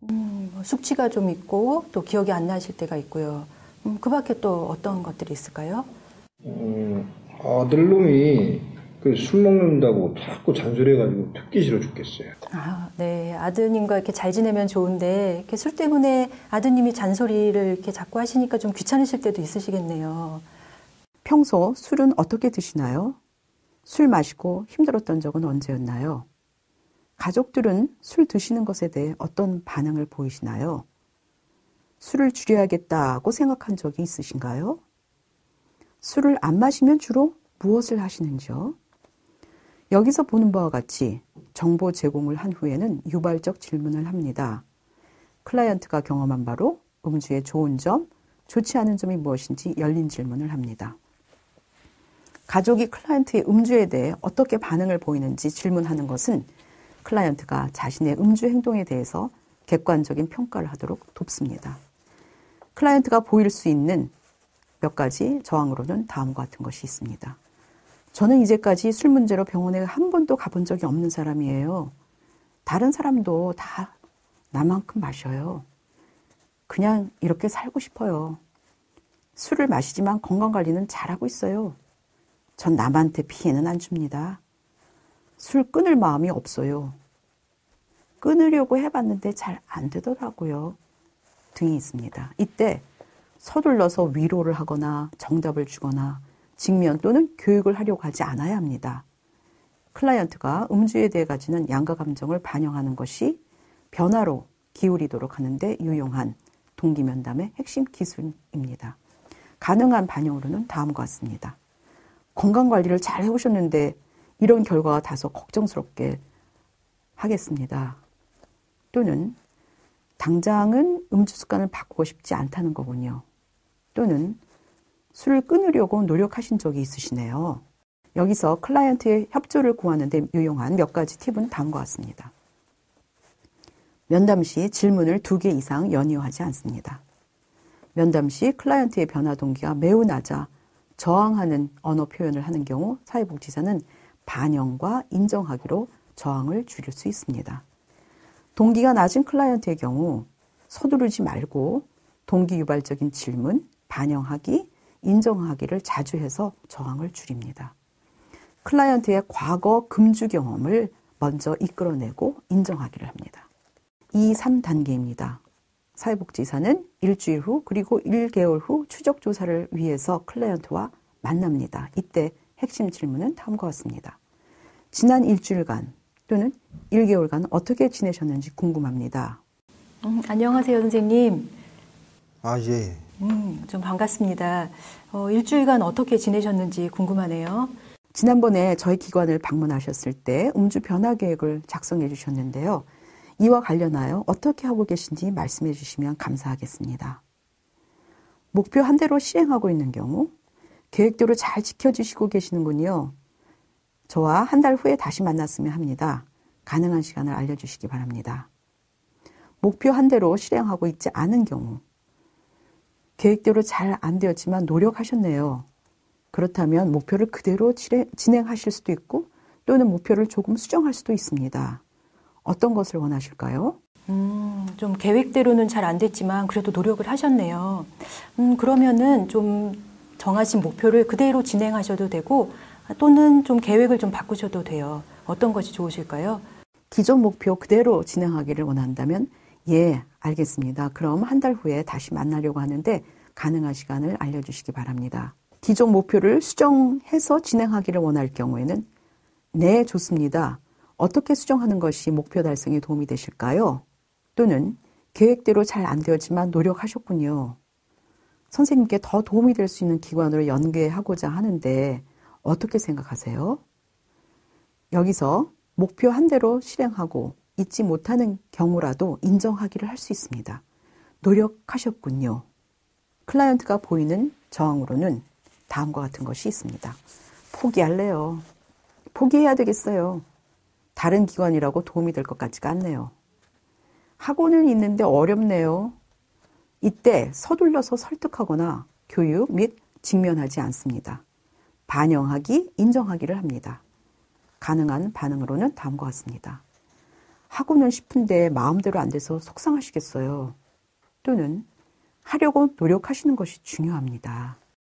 숙취가 좀 있고 또 기억이 안 나실 때가 있고요. 그 밖에 또 어떤 것들이 있을까요? 아들놈이 그 술 먹는다고 자꾸 잔소리해가지고 듣기 싫어 죽겠어요. 네. 아드님과 이렇게 잘 지내면 좋은데 이렇게 술 때문에 아드님이 잔소리를 이렇게 자꾸 하시니까 좀 귀찮으실 때도 있으시겠네요. 평소 술은 어떻게 드시나요? 술 마시고 힘들었던 적은 언제였나요? 가족들은 술 드시는 것에 대해 어떤 반응을 보이시나요? 술을 줄여야겠다고 생각한 적이 있으신가요? 술을 안 마시면 주로 무엇을 하시는지요? 여기서 보는 바와 같이 정보 제공을 한 후에는 유발적 질문을 합니다. 클라이언트가 경험한 바로 음주의 좋은 점, 좋지 않은 점이 무엇인지 열린 질문을 합니다. 가족이 클라이언트의 음주에 대해 어떻게 반응을 보이는지 질문하는 것은 클라이언트가 자신의 음주 행동에 대해서 객관적인 평가를 하도록 돕습니다. 클라이언트가 보일 수 있는 몇 가지 저항으로는 다음과 같은 것이 있습니다. 저는 이제까지 술 문제로 병원에 한 번도 가본 적이 없는 사람이에요. 다른 사람도 다 나만큼 마셔요. 그냥 이렇게 살고 싶어요. 술을 마시지만 건강관리는 잘하고 있어요. 전 남한테 피해는 안 줍니다. 술 끊을 마음이 없어요. 끊으려고 해봤는데 잘 안 되더라고요. 등이 있습니다. 이때 서둘러서 위로를 하거나 정답을 주거나 직면 또는 교육을 하려고 하지 않아야 합니다. 클라이언트가 음주에 대해 가지는 양가 감정을 반영하는 것이 변화로 기울이도록 하는데 유용한 동기면담의 핵심 기술입니다. 가능한 반영으로는 다음과 같습니다. 건강관리를 잘 해오셨는데 이런 결과가 다소 걱정스럽게 하겠습니다. 또는 당장은 음주 습관을 바꾸고 싶지 않다는 거군요. 또는 술을 끊으려고 노력하신 적이 있으시네요. 여기서 클라이언트의 협조를 구하는 데 유용한 몇 가지 팁은 다음과 같습니다. 면담 시 질문을 2개 이상 연이어하지 않습니다. 면담 시 클라이언트의 변화 동기가 매우 낮아 저항하는 언어 표현을 하는 경우 사회복지사는 반영과 인정하기로 저항을 줄일 수 있습니다. 동기가 낮은 클라이언트의 경우 서두르지 말고 동기 유발적인 질문, 반영하기, 인정하기를 자주 해서 저항을 줄입니다. 클라이언트의 과거 금주 경험을 먼저 이끌어내고 인정하기를 합니다. 이 3단계입니다. 사회복지사는 일주일 후 그리고 1개월 후 추적 조사를 위해서 클라이언트와 만납니다. 이때 핵심 질문은 다음과 같습니다. 지난 일주일간 또는 1개월간 어떻게 지내셨는지 궁금합니다. 안녕하세요, 선생님. 예. 좀 반갑습니다. 일주일간 어떻게 지내셨는지 궁금하네요. 지난번에 저희 기관을 방문하셨을 때 음주 변화 계획을 작성해 주셨는데요. 이와 관련하여 어떻게 하고 계신지 말씀해 주시면 감사하겠습니다. 목표 한 대로 실행하고 있는 경우 계획대로 잘 지켜주시고 계시는군요. 저와 한 달 후에 다시 만났으면 합니다. 가능한 시간을 알려주시기 바랍니다. 목표 한 대로 실행하고 있지 않은 경우 계획대로 잘 안 되었지만 노력하셨네요. 그렇다면 목표를 그대로 진행하실 수도 있고 또는 목표를 조금 수정할 수도 있습니다. 어떤 것을 원하실까요? 좀 계획대로는 잘 안 됐지만 그래도 노력을 하셨네요. 그러면은 좀 정하신 목표를 그대로 진행하셔도 되고 또는 좀 계획을 좀 바꾸셔도 돼요. 어떤 것이 좋으실까요? 기존 목표 그대로 진행하기를 원한다면 예, 알겠습니다. 그럼 한 달 후에 다시 만나려고 하는데 가능한 시간을 알려주시기 바랍니다. 기존 목표를 수정해서 진행하기를 원할 경우에는 네, 좋습니다. 어떻게 수정하는 것이 목표 달성에 도움이 되실까요? 또는 계획대로 잘 안 되었지만 노력하셨군요. 선생님께 더 도움이 될 수 있는 기관으로 연계하고자 하는데 어떻게 생각하세요? 여기서 목표한 대로 실행하고 잊지 못하는 경우라도 인정하기를 할 수 있습니다. 노력하셨군요. 클라이언트가 보이는 저항으로는 다음과 같은 것이 있습니다. 포기할래요. 포기해야 되겠어요. 다른 기관이라고 도움이 될 것 같지가 않네요. 하고는 있는데 어렵네요. 이때 서둘러서 설득하거나 교육 및 직면하지 않습니다. 반영하기, 인정하기를 합니다. 가능한 반응으로는 다음과 같습니다. 하고는 싶은데 마음대로 안 돼서 속상하시겠어요. 또는 하려고 노력하시는 것이 중요합니다.